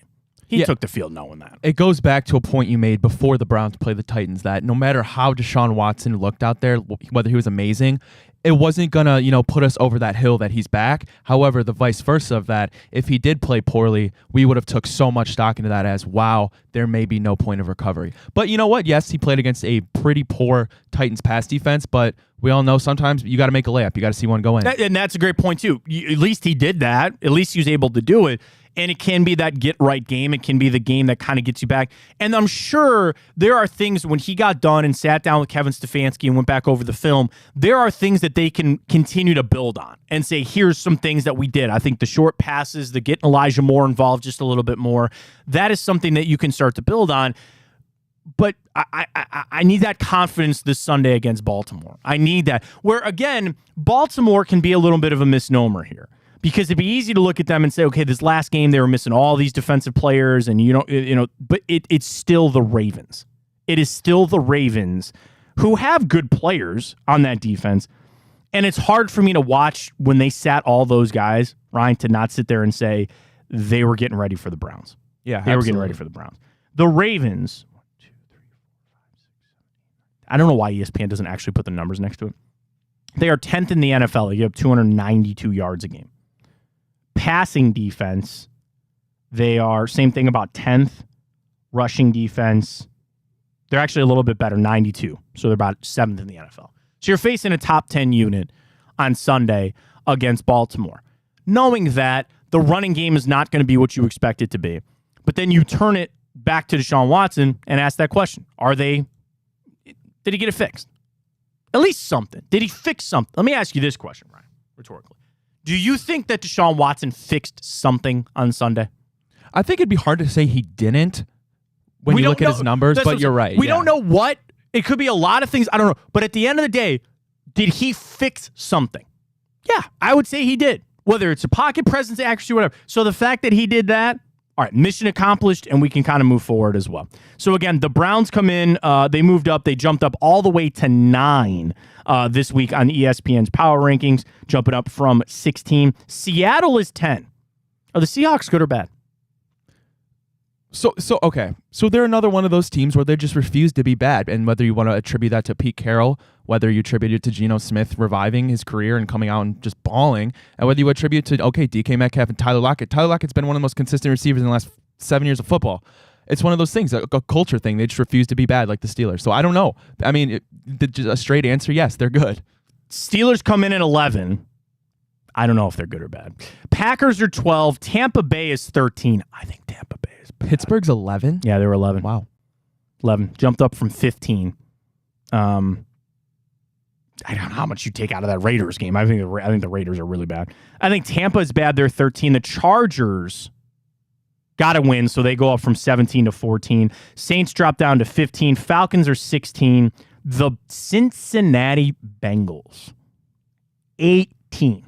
He took the field knowing that. It goes back to a point you made before the Browns played the Titans, that no matter how Deshaun Watson looked out there, whether he was amazing, it wasn't going to, put us over that hill that he's back. However, the vice versa of that, if he did play poorly, we would have took so much stock into that as, wow, there may be no point of recovery. But you know what? Yes, he played against a pretty poor Titans pass defense, but we all know sometimes you got to make a layup. You got to see one go in. And that's a great point, too. At least he did that. At least he was able to do it. And it can be that get-right game. It can be the game that kind of gets you back. And I'm sure there are things when he got done and sat down with Kevin Stefanski and went back over the film, there are things that they can continue to build on and say, here's some things that we did. I think the short passes, the getting Elijah Moore involved just a little bit more, that is something that you can start to build on. But I need that confidence this Sunday against Baltimore. I need that. Where, again, Baltimore can be a little bit of a misnomer here. Because it'd be easy to look at them and say, okay, this last game they were missing all these defensive players, and but it's still the Ravens. It is still the Ravens who have good players on that defense, and it's hard for me to watch when they sat all those guys, Ryan, to not sit there and say they were getting ready for the Browns. Yeah, they were getting ready for the Browns. The Ravens. 1, 2, 3, 4, 5, 6, 7, 8, 9. I don't know why ESPN doesn't actually put the numbers next to it. They are 10th in the NFL. They give up 292 yards a game. Passing defense, they are same thing, about 10th. Rushing defense, They're actually a little bit better, 92. So they're about 7th in the NFL. So you're facing a top 10 unit on Sunday against Baltimore, knowing that the running game is not going to be what you expect it to be. But then you turn it back to Deshaun Watson and ask that question. Did he get it fixed? At least something. Did he fix something? Let me ask you this question, Ryan, rhetorically. Do you think that Deshaun Watson fixed something on Sunday? I think it'd be hard to say he didn't when you look at his numbers, but you're right. We don't know what. It could be a lot of things. I don't know. But at the end of the day, did he fix something? Yeah, I would say he did. Whether it's a pocket presence, accuracy, whatever. So the fact that he did that, all right, mission accomplished, and we can kind of move forward as well. So again, the Browns come in. They moved up. They jumped up all the way to 9 this week on ESPN's power rankings, jumping up from 16. Seattle is 10. Are the Seahawks good or bad? Okay. So they're another one of those teams where they just refuse to be bad. And whether you want to attribute that to Pete Carroll, whether you attribute it to Geno Smith reviving his career and coming out and just balling, and whether you attribute it to, DK Metcalf and Tyler Lockett. Tyler Lockett's been one of the most consistent receivers in the last 7 years of football. It's one of those things, a culture thing. They just refuse to be bad like the Steelers. So I don't know. I mean, a straight answer, yes, they're good. Steelers come in at 11. I don't know if they're good or bad. Packers are 12. Tampa Bay is 13. I think Tampa Bay is bad. Pittsburgh's 11? Yeah, they were 11. Wow. 11. Jumped up from 15. I don't know how much you take out of that Raiders game. I think the Raiders are really bad. I think Tampa is bad. They're 13. The Chargers got to win, so they go up from 17 to 14. Saints drop down to 15. Falcons are 16. The Cincinnati Bengals, 18.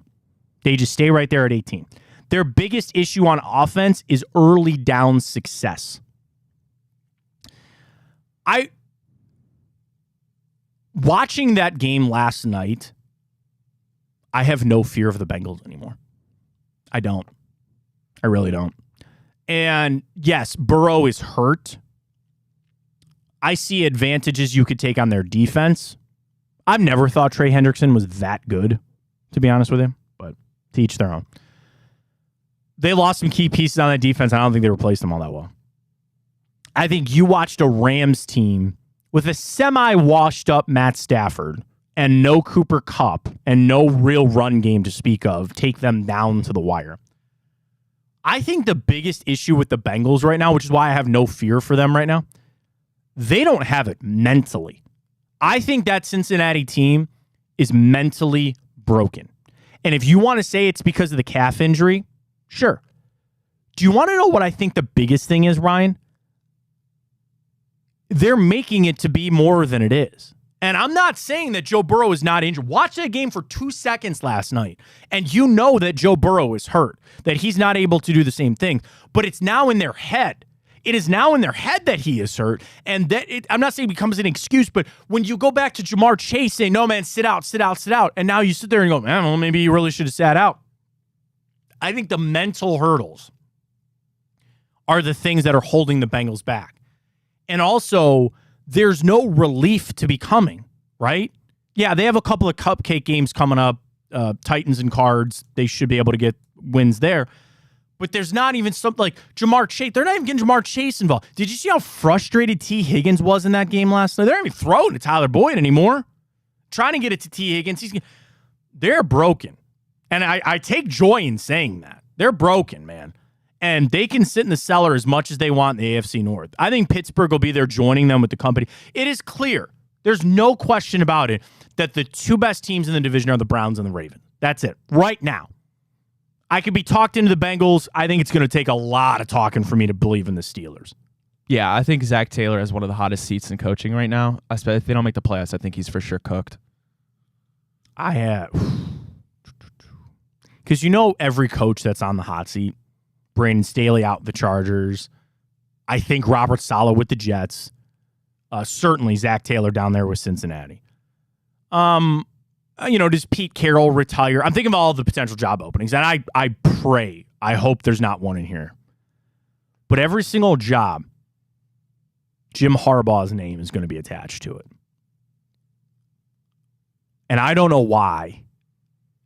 They just stay right there at 18. Their biggest issue on offense is early down success. Watching that game last night, I have no fear of the Bengals anymore. I don't. I really don't. And yes, Burrow is hurt. I see advantages you could take on their defense. I've never thought Trey Hendrickson was that good, to be honest with you, but to each their own. They lost some key pieces on that defense. I don't think they replaced them all that well. I think you watched a Rams team with a semi-washed-up Matt Stafford and no Cooper Kupp and no real run game to speak of take them down to the wire. I think the biggest issue with the Bengals right now, which is why I have no fear for them right now, they don't have it mentally. I think that Cincinnati team is mentally broken. And if you want to say it's because of the calf injury, sure. Do you want to know what I think the biggest thing is, Ryan? They're making it to be more than it is. And I'm not saying that Joe Burrow is not injured. Watch that game for 2 seconds last night, and you know that Joe Burrow is hurt, that he's not able to do the same thing. But it's now in their head. It is now in their head that he is hurt, and that I'm not saying it becomes an excuse, but when you go back to Jamar Chase saying, no, man, sit out, and now you sit there and go, man, well, maybe you really should have sat out. I think the mental hurdles are the things that are holding the Bengals back. And also, there's no relief to be coming, right? Yeah, they have a couple of cupcake games coming up, Titans and Cards. They should be able to get wins there. But there's not even something like Jamar Chase. They're not even getting Jamar Chase involved. Did you see how frustrated T. Higgins was in that game last night? They're not even throwing to Tyler Boyd anymore. Trying to get it to T. Higgins. They're broken. And I take joy in saying that. They're broken, man. And they can sit in the cellar as much as they want in the AFC North. I think Pittsburgh will be there joining them with the company. It is clear, there's no question about it, that the two best teams in the division are the Browns and the Ravens. That's it. Right now. I could be talked into the Bengals. I think it's going to take a lot of talking for me to believe in the Steelers. Yeah, I think Zach Taylor has one of the hottest seats in coaching right now. Especially if they don't make the playoffs, I think he's for sure cooked. I have. Because you know every coach that's on the hot seat, Brandon Staley out with the Chargers. I think Robert Saleh with the Jets. Certainly Zach Taylor down there with Cincinnati. Does Pete Carroll retire? I'm thinking of all the potential job openings, and I hope there's not one in here. But every single job, Jim Harbaugh's name is going to be attached to it. And I don't know why.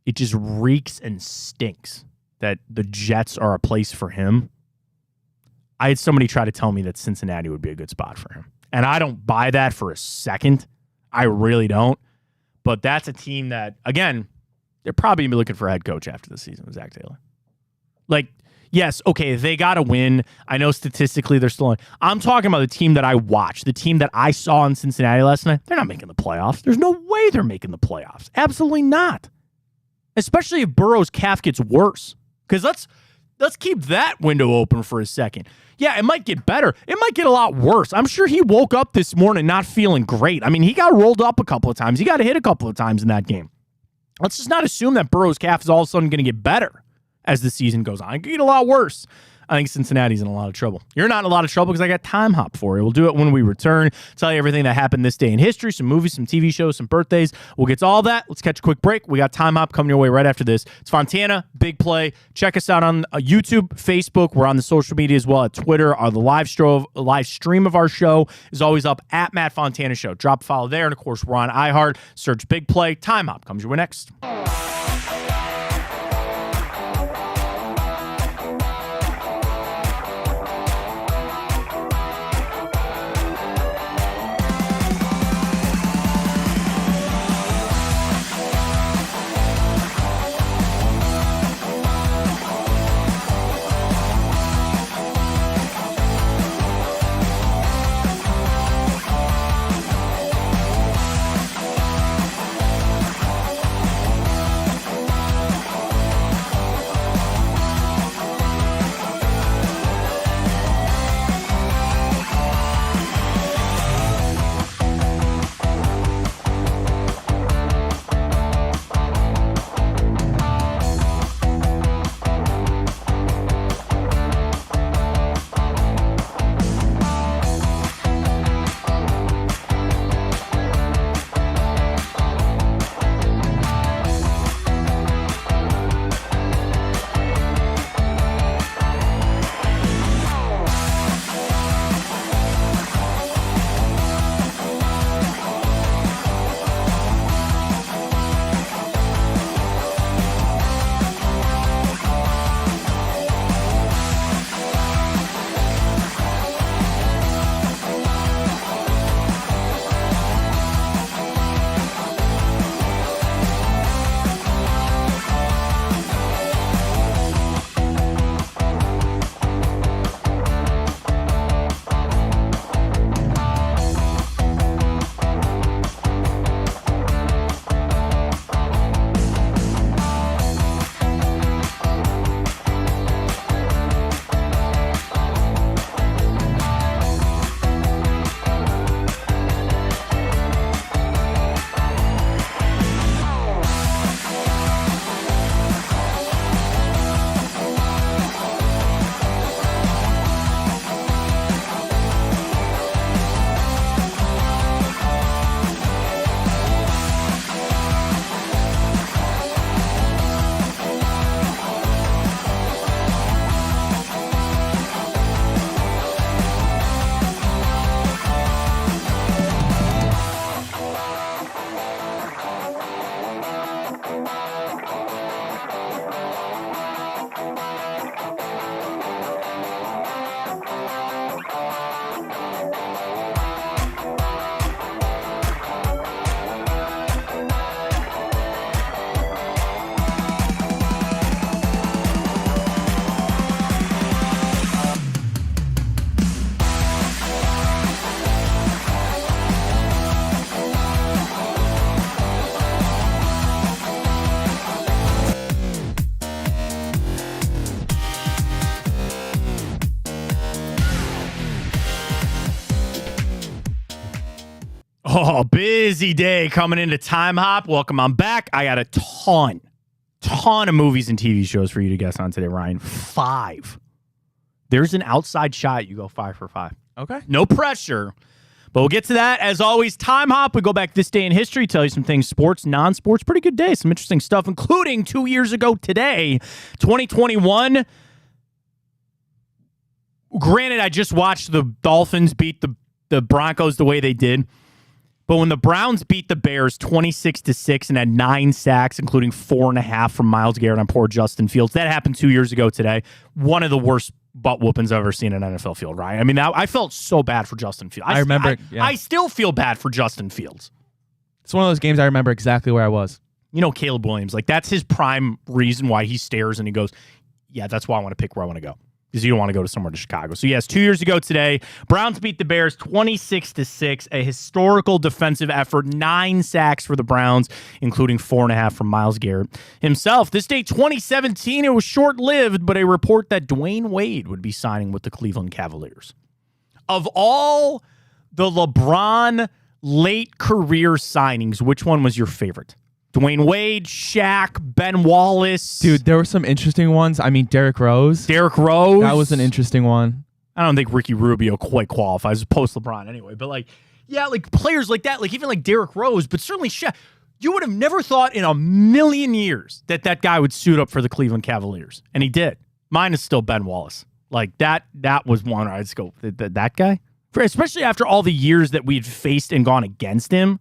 It just reeks and stinks that the Jets are a place for him. I had somebody try to tell me that Cincinnati would be a good spot for him. And I don't buy that for a second. I really don't. But that's a team that, again, they're probably going to be looking for a head coach after the season with Zach Taylor. Like, yes, okay, they got to win. I know statistically they're still on. I'm talking about the team that I watched, the team that I saw in Cincinnati last night. They're not making the playoffs. There's no way they're making the playoffs. Absolutely not. Especially if Burrow's calf gets worse. Because let's keep that window open for a second. Yeah, it might get better. It might get a lot worse. I'm sure he woke up this morning not feeling great. I mean, he got rolled up a couple of times. He got hit a couple of times in that game. Let's just not assume that Burrow's calf is all of a sudden going to get better as the season goes on. It could get a lot worse. I think Cincinnati's in a lot of trouble. You're not in a lot of trouble because I got Time Hop for you. We'll do it when we return. Tell you everything that happened this day in history, some movies, some TV shows, some birthdays. We'll get to all that. Let's catch a quick break. We got Time Hop coming your way right after this. It's Fontana, Big Play. Check us out on YouTube, Facebook. We're on the social media as well at Twitter. The live stream of our show is always up at Matt Fontana Show. Drop a follow there. And, of course, we're on iHeart. Search Big Play. Time Hop comes your way next. Oh, busy day coming into Time Hop. Welcome on back. I got a ton of movies and TV shows for you to guess on today, Ryan. 5. There's an outside shot. You go 5 for 5. Okay. No pressure. But we'll get to that. As always, Time Hop. We go back this day in history, tell you some things, sports, non-sports. Pretty good day. Some interesting stuff, including 2 years ago today, 2021. Granted, I just watched the Dolphins beat the Broncos the way they did. But when the Browns beat the Bears 26-6 and had 9 sacks, including 4.5 from Myles Garrett on poor Justin Fields, that happened 2 years ago today. One of the worst butt whoopings I've ever seen in an NFL field, Ryan. I mean, I felt so bad for Justin Fields. I remember. I still feel bad for Justin Fields. It's one of those games I remember exactly where I was. You know, Caleb Williams, like that's his prime reason why he stares and he goes, yeah, that's why I want to pick where I want to go. Because you don't want to go to somewhere to Chicago. So yes, 2 years ago today, Browns beat the Bears 26-6, a historical defensive effort, 9 sacks for the Browns, including 4.5 from Myles Garrett himself. This day, 2017, it was short-lived, but a report that Dwayne Wade would be signing with the Cleveland Cavaliers. Of all the LeBron late career signings, which one was your favorite? Dwayne Wade, Shaq, Ben Wallace. Dude, there were some interesting ones. I mean, Derrick Rose. Derrick Rose. That was an interesting one. I don't think Ricky Rubio quite qualifies post LeBron anyway. But like, yeah, like players like that, like even like Derrick Rose, but certainly Shaq. You would have never thought in a million years that that guy would suit up for the Cleveland Cavaliers. And he did. Mine is still Ben Wallace. Like that was one where I'd just go, that guy? Especially after all the years that we'd faced and gone against him.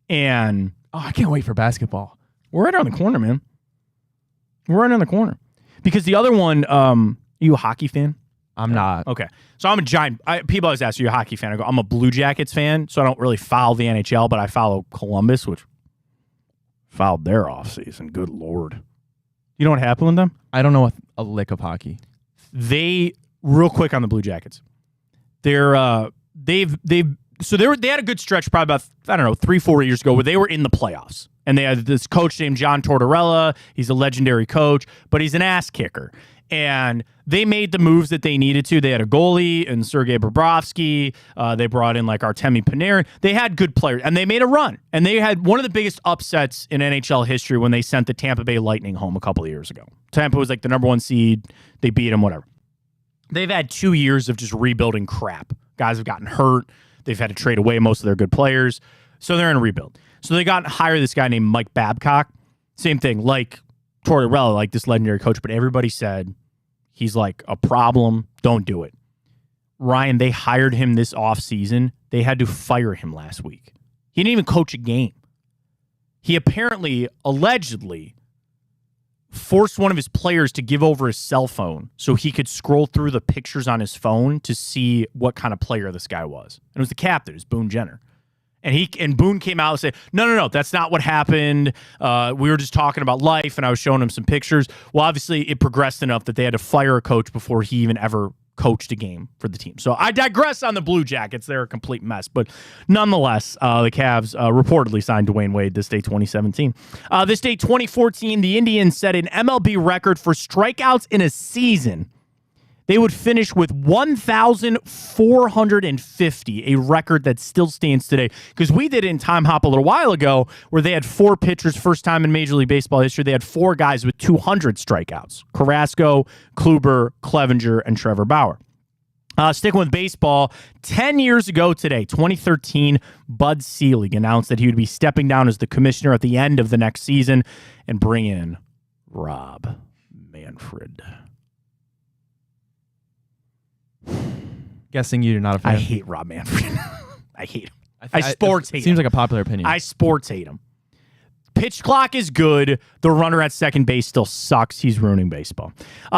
And I can't wait for basketball. we're right around the corner, man. We're right around the corner. Because the other one, are you a hockey fan? I'm not. Okay. So I'm a giant, people always ask, are you a hockey fan? I go, I'm a Blue Jackets fan, so I don't really follow the NHL, but I follow Columbus, which fouled their offseason. Good Lord. You know what happened with them? I don't know a lick of hockey. Real quick on the Blue Jackets. They had a good stretch probably about, 3-4 years ago where they were in the playoffs. And they had this coach named John Tortorella. He's a legendary coach, but he's an ass kicker. And they made the moves that they needed to. They had a goalie and Sergei Bobrovsky. They brought in like Artemi Panarin. They had good players, and they made a run. And they had one of the biggest upsets in NHL history when they sent the Tampa Bay Lightning home a couple of years ago. Tampa was like the number 1 seed. They beat them, whatever. They've had 2 years of just rebuilding crap. Guys have gotten hurt. They've had to trade away most of their good players. So they're in a rebuild. So they got hired this guy named Mike Babcock. Same thing, like Tortorella, like this legendary coach, but everybody said he's like a problem. Don't do it. Ryan, they hired him this offseason. They had to fire him last week. He didn't even coach a game. He apparently, allegedly, forced one of his players to give over his cell phone so he could scroll through the pictures on his phone to see what kind of player this guy was. And it was the captain, it was Boone Jenner. And Boone came out and said, no, that's not what happened. We were just talking about life, and I was showing him some pictures. Well, obviously, it progressed enough that they had to fire a coach before he even ever coached a game for the team. So I digress on the Blue Jackets. They're a complete mess. But nonetheless, the Cavs reportedly signed Dwayne Wade this day 2017. This day 2014, the Indians set an MLB record for strikeouts in a season. They would finish with 1,450, a record that still stands today. Because we did it in Time Hop a little while ago, where they had 4 pitchers, first time in Major League Baseball history. They had 4 guys with 200 strikeouts: Carrasco, Kluber, Clevenger, and Trevor Bauer. Sticking with baseball, 10 years ago today, 2013, Bud Selig announced that he would be stepping down as the commissioner at the end of the next season and bring in Rob Manfred. Guessing you're not a fan. I hate Rob Manfred. I hate him. I sports hate him. Seems like a popular opinion. I sports hate him. Pitch clock is good. The runner at second base still sucks. He's ruining baseball.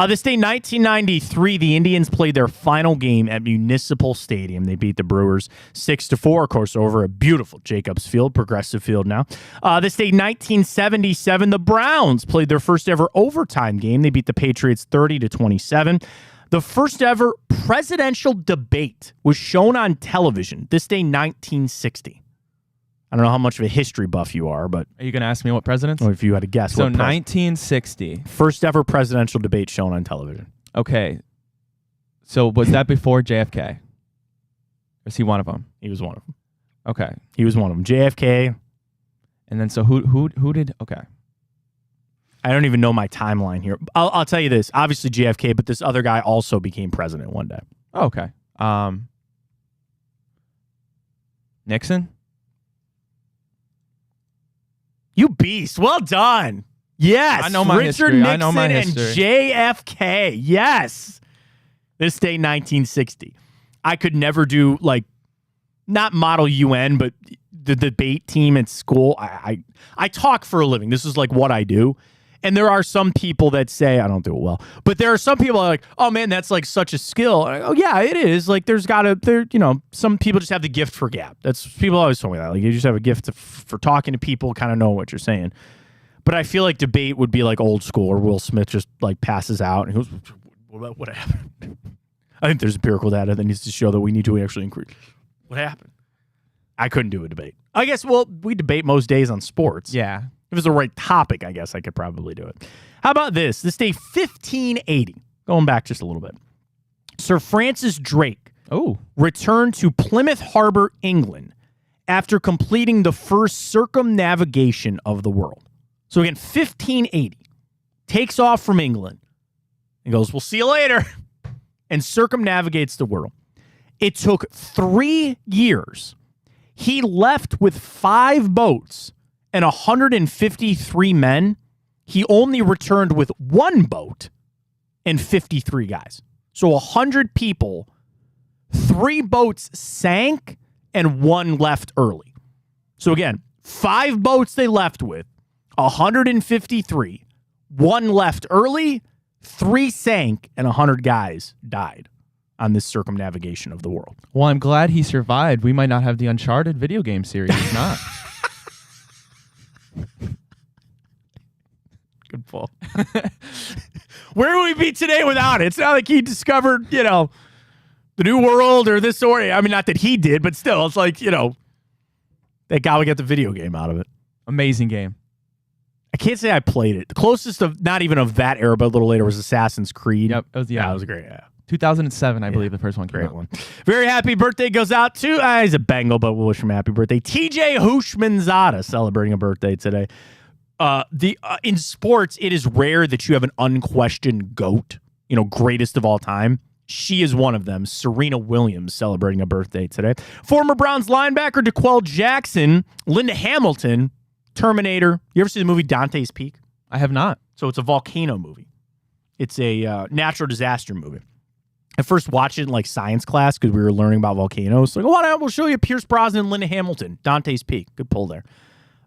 This day, 1993, the Indians played their final game at Municipal Stadium. They beat the Brewers 6-4, of course, over a beautiful Jacobs Field, Progressive Field now. This day, 1977, the Browns played their first ever overtime game. They beat the Patriots 30-27. The first ever presidential debate was shown on television this day, 1960. I don't know how much of a history buff you are, but... Are you going to ask me what presidents? Or if you had to guess. So 1960. First ever presidential debate shown on television. Okay. So was that before JFK? Or is he one of them? He was one of them. Okay. He was one of them. JFK. And then so who did... Okay. I don't even know my timeline here. I'll tell you this. Obviously JFK, but this other guy also became president one day. Oh, okay. Nixon? You beast. Well done. Yes. I know my Richard history. Nixon I know my history. And JFK. Yes. This day, 1960. I could never do, like, not Model UN, but the debate team at school. I talk for a living. This is like what I do. And there are some people that say, I don't do it well, but there are some people like, oh man, that's like such a skill. Oh yeah, it is. Like some people just have the gift for gab. That's people always told me that. Like you just have a gift for talking to people, kind of know what you're saying. But I feel like debate would be like old school where Will Smith just like passes out and he goes, what happened? I think there's empirical data that needs to show that we need to actually increase. What happened? I couldn't do a debate. I guess, we debate most days on sports. Yeah. If it was the right topic, I guess I could probably do it. How about this? This day, 1580. Going back just a little bit. Sir Francis Drake returned to Plymouth Harbor, England, after completing the first circumnavigation of the world. So again, 1580. Takes off from England and goes, we'll see you later, and circumnavigates the world. It took 3 years. He left with 5 boats and 153 men. He only returned with 1 boat and 53 guys. So 100 people, 3 boats sank, and 1 left early. So again, 5 boats they left with, 153, 1 left early, 3 sank, and 100 guys died on this circumnavigation of the world. Well, I'm glad he survived. We might not have the Uncharted video game series. If not. Good pull. Where would we be today without it? It's not like he discovered, the new world or this or I mean, not that he did, but still, it's like, that guy would get the video game out of it. Amazing game. I can't say I played it. The closest of, not even of that era, but a little later, was Assassin's Creed. Yep. It was great. Yeah. 2007, I believe the first one came Great out. one. Very happy birthday goes out to, he's a Bengal, but we'll wish him happy birthday. TJ Hushmanzada celebrating a birthday today. In sports, it is rare that you have an unquestioned GOAT, greatest of all time. She is one of them. Serena Williams celebrating a birthday today. Former Browns linebacker DeQuell Jackson, Linda Hamilton, Terminator. You ever see the movie Dante's Peak? I have not. So it's a volcano movie. It's a natural disaster movie. I first watched it in science class because we were learning about volcanoes. We'll show you Pierce Brosnan and Linda Hamilton. Dante's Peak. Good pull there.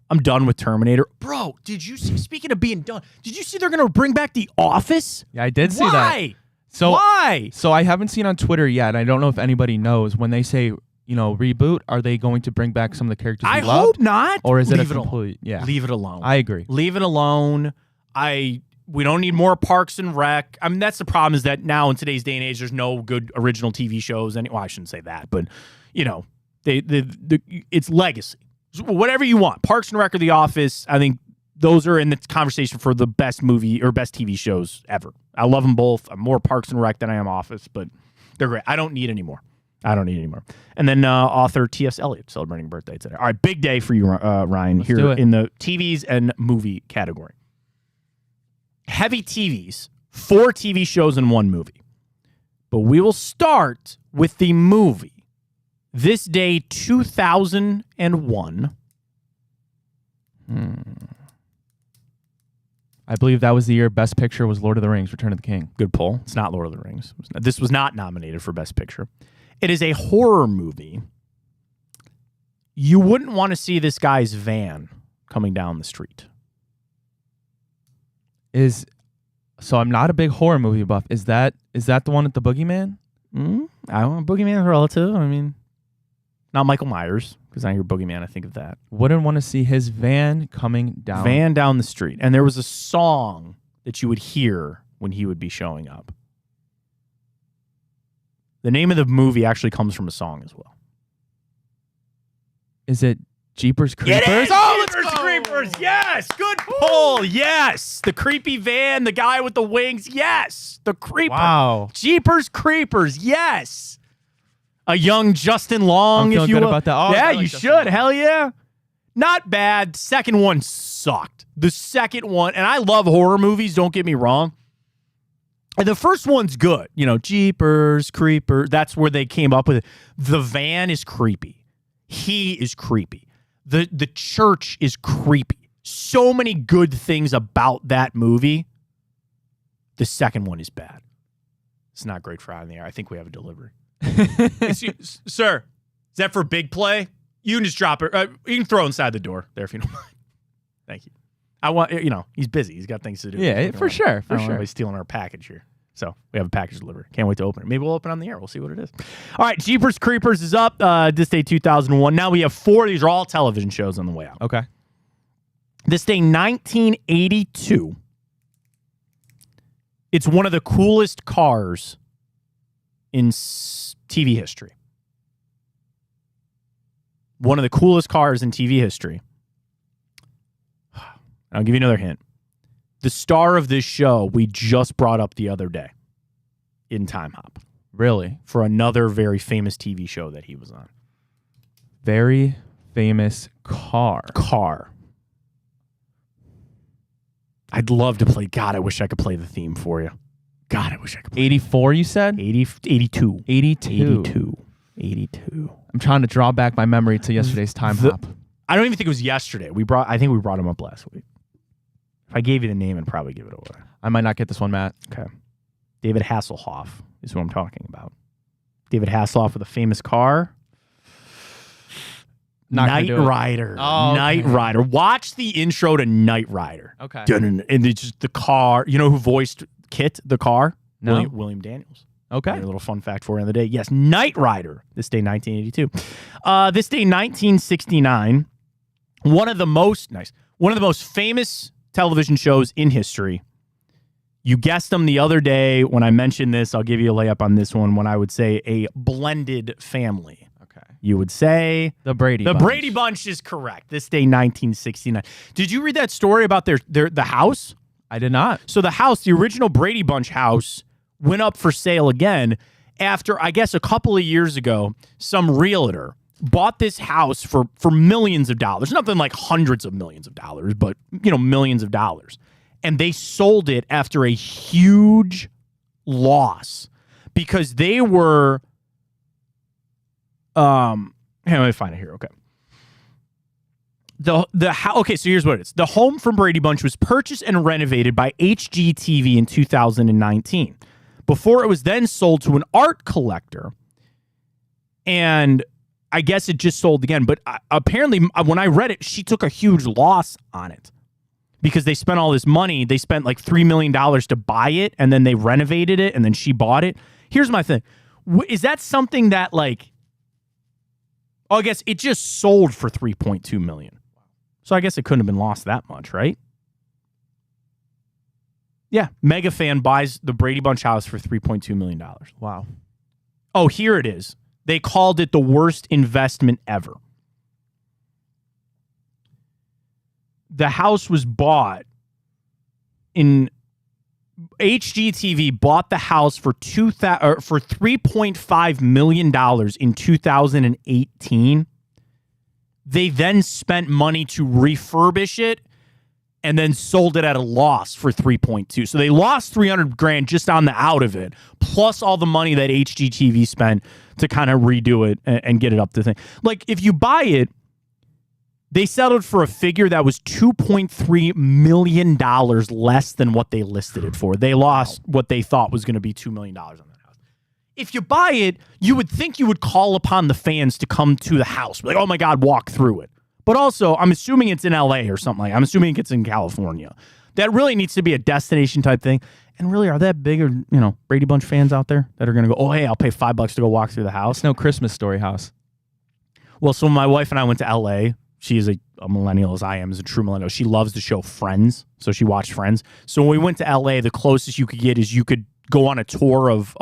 I'm done with Terminator. Bro, did you see, speaking of being done, did you see they're going to bring back The Office? Yeah, I did see that. Why? So, why? So I haven't seen on Twitter yet. I don't know if anybody knows. When they say, reboot, are they going to bring back some of the characters we loved? I hope not. Or is it a complete... Yeah. Leave it alone. I agree. Leave it alone. We don't need more Parks and Rec. I mean, that's the problem is that now in today's day and age, there's no good original TV shows. Well, I shouldn't say that, but, it's legacy. Whatever you want. Parks and Rec or The Office, I think those are in the conversation for the best movie or best TV shows ever. I love them both. I'm more Parks and Rec than I am Office, but they're great. I don't need any more. And then author T.S. Eliot celebrating birthday today. All right, big day for you, Ryan, Let's here in the TVs and movie category. Heavy TVs, 4 TV shows and 1 movie. But we will start with the movie. This day, 2001. I believe that was the year Best Picture was Lord of the Rings, Return of the King. Good pull. It's not Lord of the Rings. This was not nominated for Best Picture. It is a horror movie. You wouldn't want to see this guy's van coming down the street. So I'm not a big horror movie buff. Is that the one with the boogeyman? I don't know. Boogeyman's relative. I mean, not Michael Myers, because I hear boogeyman, I think of that. Wouldn't want to see his van coming down. Van down the street. And there was a song that you would hear when he would be showing up. The name of the movie actually comes from a song as well. Is it Jeepers Creepers? It is! Oh, Jeepers Creepers! Yes! Good pull! Yes! The creepy van, the guy with the wings. Yes! The creeper. Wow. Jeepers Creepers. Yes! A young Justin Long, if you will. About that. Oh, yeah, like you Justin should. Long. Hell yeah. Not bad. Second one sucked. The second one, and I love horror movies, don't get me wrong. And the first one's good. Jeepers Creepers. That's where they came up with it. The van is creepy. He is creepy. The church is creepy. So many good things about that movie. The second one is bad. It's not great for out in the air. I think we have a delivery. Sir, is that for big play? You can just drop it. You can throw it inside the door there if you don't mind. Thank you. he's busy. He's got things to do. Yeah, for sure. I don't want anybody stealing our package here. So we have a package delivered. Can't wait to open it. Maybe we'll open it on the air. We'll see what it is. All right, Jeepers Creepers is up. This day 2001. Now we have 4. These are all television shows on the way out. Okay. This day 1982. It's one of the coolest cars in TV history. One of the coolest cars in TV history. I'll give you another hint. The star of this show we just brought up the other day in Time Hop. Really? For another very famous TV show that he was on. Very famous car. I'd love to play. God, I wish I could play the theme for you. God, I wish I could play. 84, you said? 82. 82. I'm trying to draw back my memory to yesterday's Time Hop. I don't even think it was yesterday. I think we brought him up last week. If I gave you the name, I'd probably give it away. I might not get this one, Matt. Okay. David Hasselhoff is who I'm talking about. David Hasselhoff with a famous car. Knight Rider. Oh, Knight Rider. Watch the intro to Knight Rider. Okay. And it's just the car. You know who voiced Kit, the car? No. William Daniels. Okay. A little fun fact for you on the day. Yes, Knight Rider. This day, 1982. This day, 1969. One of the most famous television shows in history. You guessed them the other day when I mentioned this. I'll give you a layup on this one when I would say a blended family. Okay. You would say the Brady Bunch. The Brady Bunch is correct. This day, 1969. Did you read that story about the house? I did not. So the house, the original Brady Bunch house, went up for sale again after, I guess, a couple of years ago, some realtor bought this house for millions of dollars. Nothing like hundreds of millions of dollars, but, millions of dollars. And they sold it after a huge loss because they were, let me find it here. Okay. Okay, so here's what it is. The home from Brady Bunch was purchased and renovated by HGTV in 2019 before it was then sold to an art collector. And I guess it just sold again. But apparently, when I read it, she took a huge loss on it because they spent all this money. They spent like $3 million to buy it, and then they renovated it, and then she bought it. Here's my thing. Is that something that I guess it just sold for $3.2 million. So I guess it couldn't have been lost that much, right? Yeah. Mega fan buys the Brady Bunch house for $3.2 million. Wow. Oh, here it is. They called it the worst investment ever. The house was bought in HGTV bought the house for $3.5 million in 2018. They then spent money to refurbish it and then sold it at a loss for 3.2. So they lost $300,000 just on the out of it, plus all the money that HGTV spent to kind of redo it and get it up to thing. Like if you buy it, they settled for a figure that was $2.3 million less than what they listed it for. They lost what they thought was going to be $2 million on that house. If you buy it, you would think you would call upon the fans to come to the house. Like, oh my God, walk through it. But also, I'm assuming it's in LA or something like that. I'm assuming it's in California. That really needs to be a destination type thing. And really, are that big or, Brady Bunch fans out there that are going to go, oh, hey, I'll pay $5 to go walk through the house? It's no Christmas Story house. Well, so my wife and I went to LA. She is a millennial as I am, is a true millennial. She loves the show Friends, so she watched Friends. So when we went to LA, the closest you could get is you could go on a tour of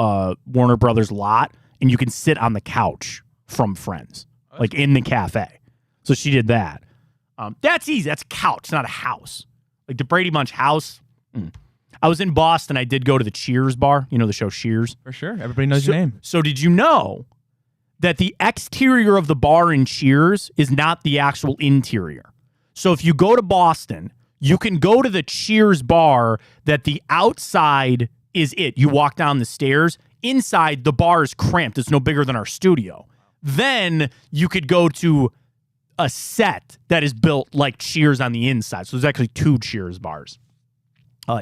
Warner Brothers lot, and you can sit on the couch from Friends, like in the cafe. So she did that. That's easy. That's a couch, not a house. Like the Brady Bunch house. I was in Boston. I did go to the Cheers bar. You know the show Cheers? For sure. Everybody knows your name. So did you know that the exterior of the bar in Cheers is not the actual interior? So if you go to Boston, you can go to the Cheers bar that the outside is it. You walk down the stairs. Inside, the bar is cramped. It's no bigger than our studio. Then you could go to a set that is built like Cheers on the inside. So there's actually 2 Cheers bars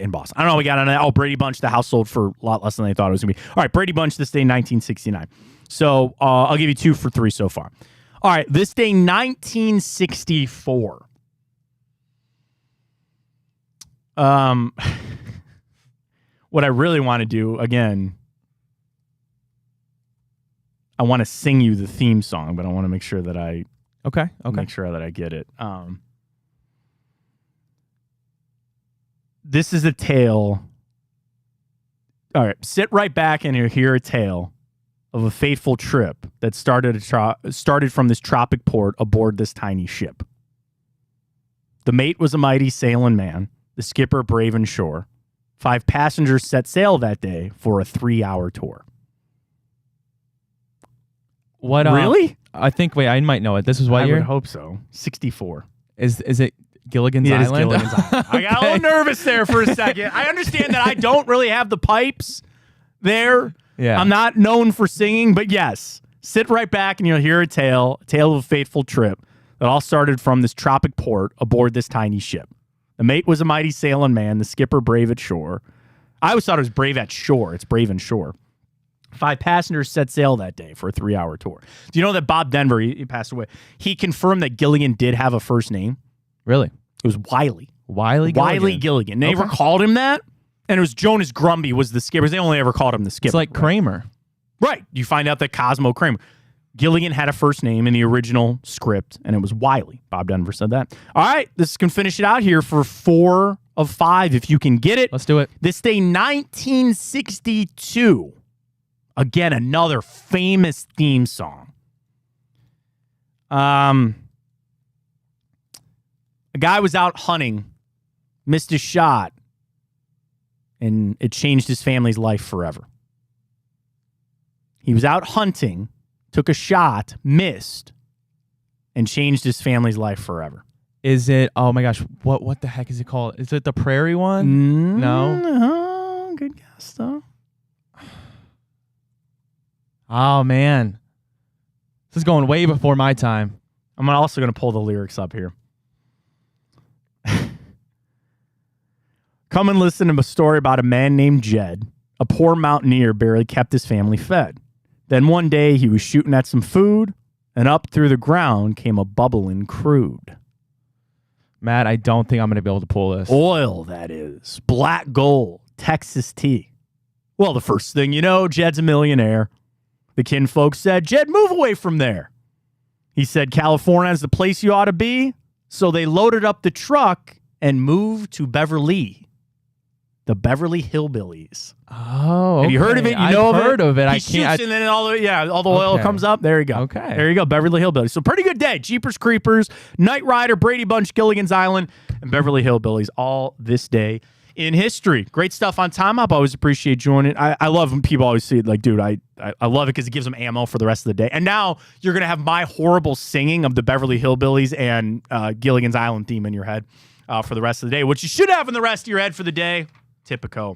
in Boston. I don't know how we got on that. Oh, Brady Bunch, the house sold for a lot less than they thought it was going to be. All right, Brady Bunch, this day, 1969. So I'll give you 2 for 3 so far. All right, this day, 1964. What I really want to do, again, I want to sing you the theme song, but I want to make sure that I make sure that I get it. This is a tale. All right, sit right back and you'll hear a tale of a fateful trip that started from this tropic port aboard this tiny ship. The mate was a mighty sailing man, the skipper brave and sure. 5 passengers set sail that day for a 3-hour tour. What? Really? I think. Wait, I might know it. This is what I year? would hope so. 64. Is it Gilligan's Yeah, it is Island? Gilligan's Island. I got a little nervous there for a second. I understand that I don't really have the pipes there. Yeah. I'm not known for singing, but yes, sit right back and you'll hear a tale of a fateful trip that all started from this tropic port aboard this tiny ship. The mate was a mighty sailing man, the skipper brave at shore. I always thought it was brave at shore. It's brave and shore. 5 passengers set sail that day for a 3-hour tour. Do you know that Bob Denver, he passed away, he confirmed that Gilligan did have a first name? Really? It was Wiley. Wiley Gilligan. They never called him that. And it was Jonas Grumby was the skipper. They only ever called him the skipper. It's like Kramer. Right. You find out that Cosmo Kramer. Gilligan had a first name in the original script, and it was Wiley. Bob Denver said that. All right. This can finish it out here for 4 of 5 if you can get it. Let's do it. This day, 1962. Again, another famous theme song. A guy was out hunting, missed his shot, and it changed his family's life forever. He was out hunting, took a shot, missed, and changed his family's life forever. Is it? Oh my gosh! What the heck is it called? Is it the Prairie one? No. Good guess though. Oh man, this is going way before my time. I'm also going to pull the lyrics up here. Come and listen to a story about a man named Jed. A poor mountaineer barely kept his family fed. Then one day he was shooting at some food, and up through the ground came a bubbling crude. Matt, I don't think I'm going to be able to pull this. Oil, that is. Black gold. Texas tea. Well, the first thing you know, Jed's a millionaire. The kinfolk said, Jed, move away from there. He said, California is the place you ought to be. So they loaded up the truck and moved to Beverly. The Beverly Hillbillies. Oh, okay. Have you heard of it? You know I've heard of it. He shoots and then all the oil comes up. There you go. Okay. There you go. Beverly Hillbillies. So pretty good day. Jeepers Creepers, Knight Rider, Brady Bunch, Gilligan's Island, and Beverly Hillbillies all this day in history. Great stuff on Time Up. I always appreciate joining. I love when people always see it like, dude, I love it because it gives them ammo for the rest of the day. And now you're going to have my horrible singing of the Beverly Hillbillies and Gilligan's Island theme in your head for the rest of the day, which you should have in the rest of your head for the day. Tipico.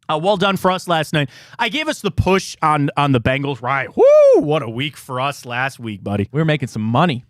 Well done for us last night. I gave us the push on the Bengals. Right. Woo! What a week for us last week, buddy. We were making some money.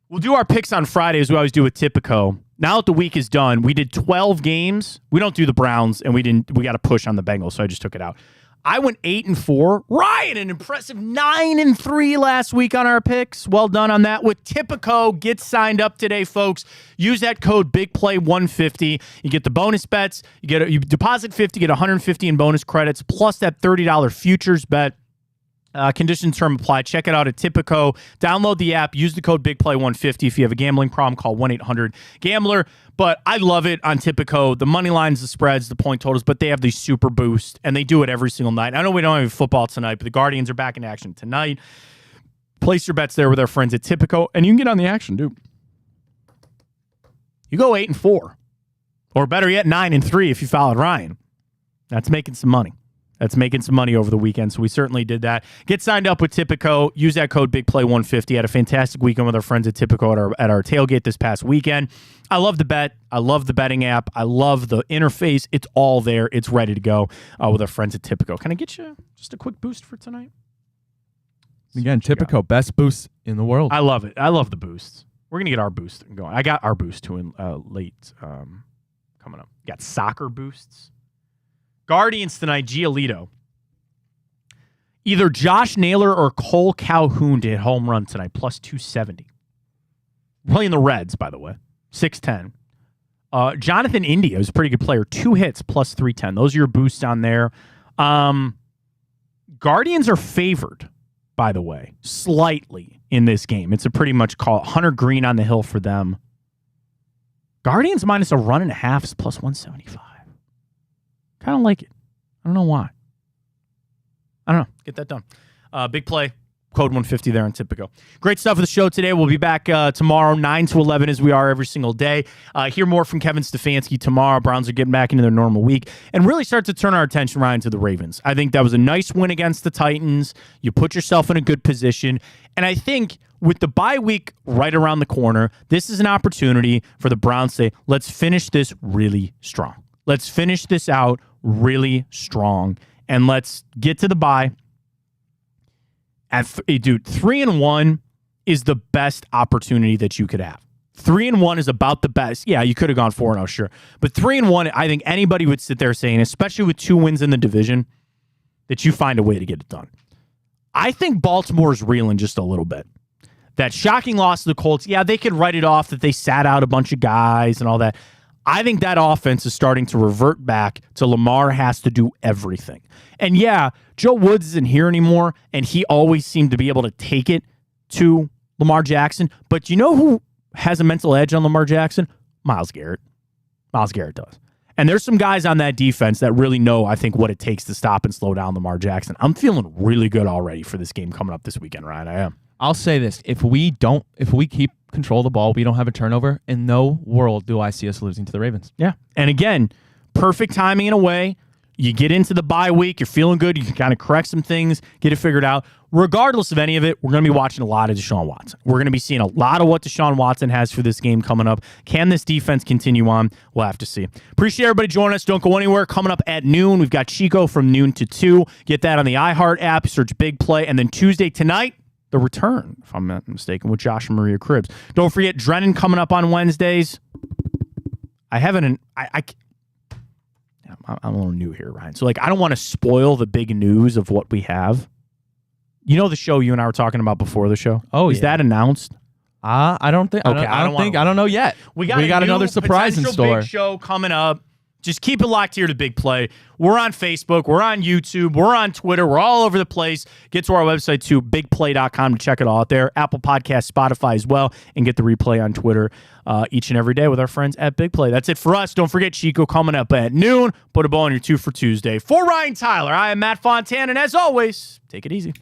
We'll do our picks on Friday as we always do with Tipico. Now that the week is done, we did 12 games. We don't do the Browns, and we got a push on the Bengals, so I just took it out. I went 8-4. Ryan, an impressive 9-3 last week on our picks. Well done on that. With Tipico, get signed up today, folks. Use that code BIGPLAY150. You get the bonus bets. You deposit 50, get 150 in bonus credits, plus that $30 futures bet. Condition term apply. Check it out at Tipico. Download the app. Use the code BIGPLAY150. If you have a gambling problem, call 1-800-GAMBLER. But I love it on Tipico. The money lines, the spreads, the point totals, but they have these super boosts, and they do it every single night. I know we don't have football tonight, but the Guardians are back in action tonight. Place your bets there with our friends at Tipico, and you can get on the action, dude. You go 8-4. Or better yet, 9-3 if you followed Ryan. That's making some money. That's making some money over the weekend, so we certainly did that. Get signed up with Tipico. Use that code BIGPLAY150. Had a fantastic weekend with our friends at Tipico at our tailgate this past weekend. I love the bet. I love the betting app. I love the interface. It's all there. It's ready to go with our friends at Tipico. Can I get you just a quick boost for tonight? Again, Tipico, best boost in the world. I love it. I love the boosts. We're going to get our boost going. I got our boost too in late coming up. Got soccer boosts. Guardians tonight, Giolito. Either Josh Naylor or Cole Calhoun to hit home run tonight, plus 270. Playing the Reds, by the way, 6'10". Jonathan India is a pretty good player. 2 hits plus 310. Those are your boosts on there. Guardians are favored, by the way, slightly in this game. It's a pretty much call. Hunter Green on the hill for them. Guardians minus a run and a half is plus 175. Kind of like it. I don't know why. I don't know. Get that done. Big play. Code 150 there on Tipico. Great stuff for the show today. We'll be back tomorrow, 9 to 11, as we are every single day. Hear more from Kevin Stefanski tomorrow. Browns are getting back into their normal week and really start to turn our attention right to the Ravens. I think that was a nice win against the Titans. You put yourself in a good position. And I think with the bye week right around the corner, this is an opportunity for the Browns to say, let's finish this really strong. Let's finish this out really strong. And let's get to the bye. Dude, 3-1 is the best opportunity that you could have. 3-1 is about the best. Yeah, you could have gone 4-0, sure. But 3-1, I think anybody would sit there saying, especially with 2 wins in the division, that you find a way to get it done. I think Baltimore's reeling just a little bit. That shocking loss to the Colts, yeah, they could write it off that they sat out a bunch of guys and all that. I think that offense is starting to revert back to Lamar has to do everything. And yeah, Joe Woods isn't here anymore, and he always seemed to be able to take it to Lamar Jackson. But you know who has a mental edge on Lamar Jackson? Myles Garrett. Myles Garrett does. And there's some guys on that defense that really know, I think, what it takes to stop and slow down Lamar Jackson. I'm feeling really good already for this game coming up this weekend, Ryan. I am. I'll say this. If we keep control of the ball, we don't have a turnover, in no world do I see us losing to the Ravens. Yeah. And again, perfect timing in a way. You get into the bye week, you're feeling good, you can kind of correct some things, get it figured out. Regardless of any of it, we're going to be watching a lot of Deshaun Watson. We're going to be seeing a lot of what Deshaun Watson has for this game coming up. Can this defense continue on? We'll have to see. Appreciate everybody joining us. Don't go anywhere. Coming up at noon, we've got Chico from noon to 2. Get that on the iHeart app. Search Big Play. And then Tuesday tonight, the return, if I'm not mistaken, with Josh and Maria Cribbs. Don't forget Drennan coming up on Wednesdays. I'm a little new here, Ryan. So, I don't want to spoil the big news of what we have. You know the show you and I were talking about before the show? Oh, Is that announced? I don't think. Okay, I don't know yet. We got another surprise in store. Big show coming up. Just keep it locked here to Big Play. We're on Facebook. We're on YouTube. We're on Twitter. We're all over the place. Get to our website, too, bigplay.com, to check it all out there. Apple Podcasts, Spotify as well, and get the replay on Twitter each and every day with our friends at Big Play. That's it for us. Don't forget Chico coming up at noon. Put a ball on your 2 for Tuesday. For Ryan Tyler, I am Matt Fontana, and as always, take it easy.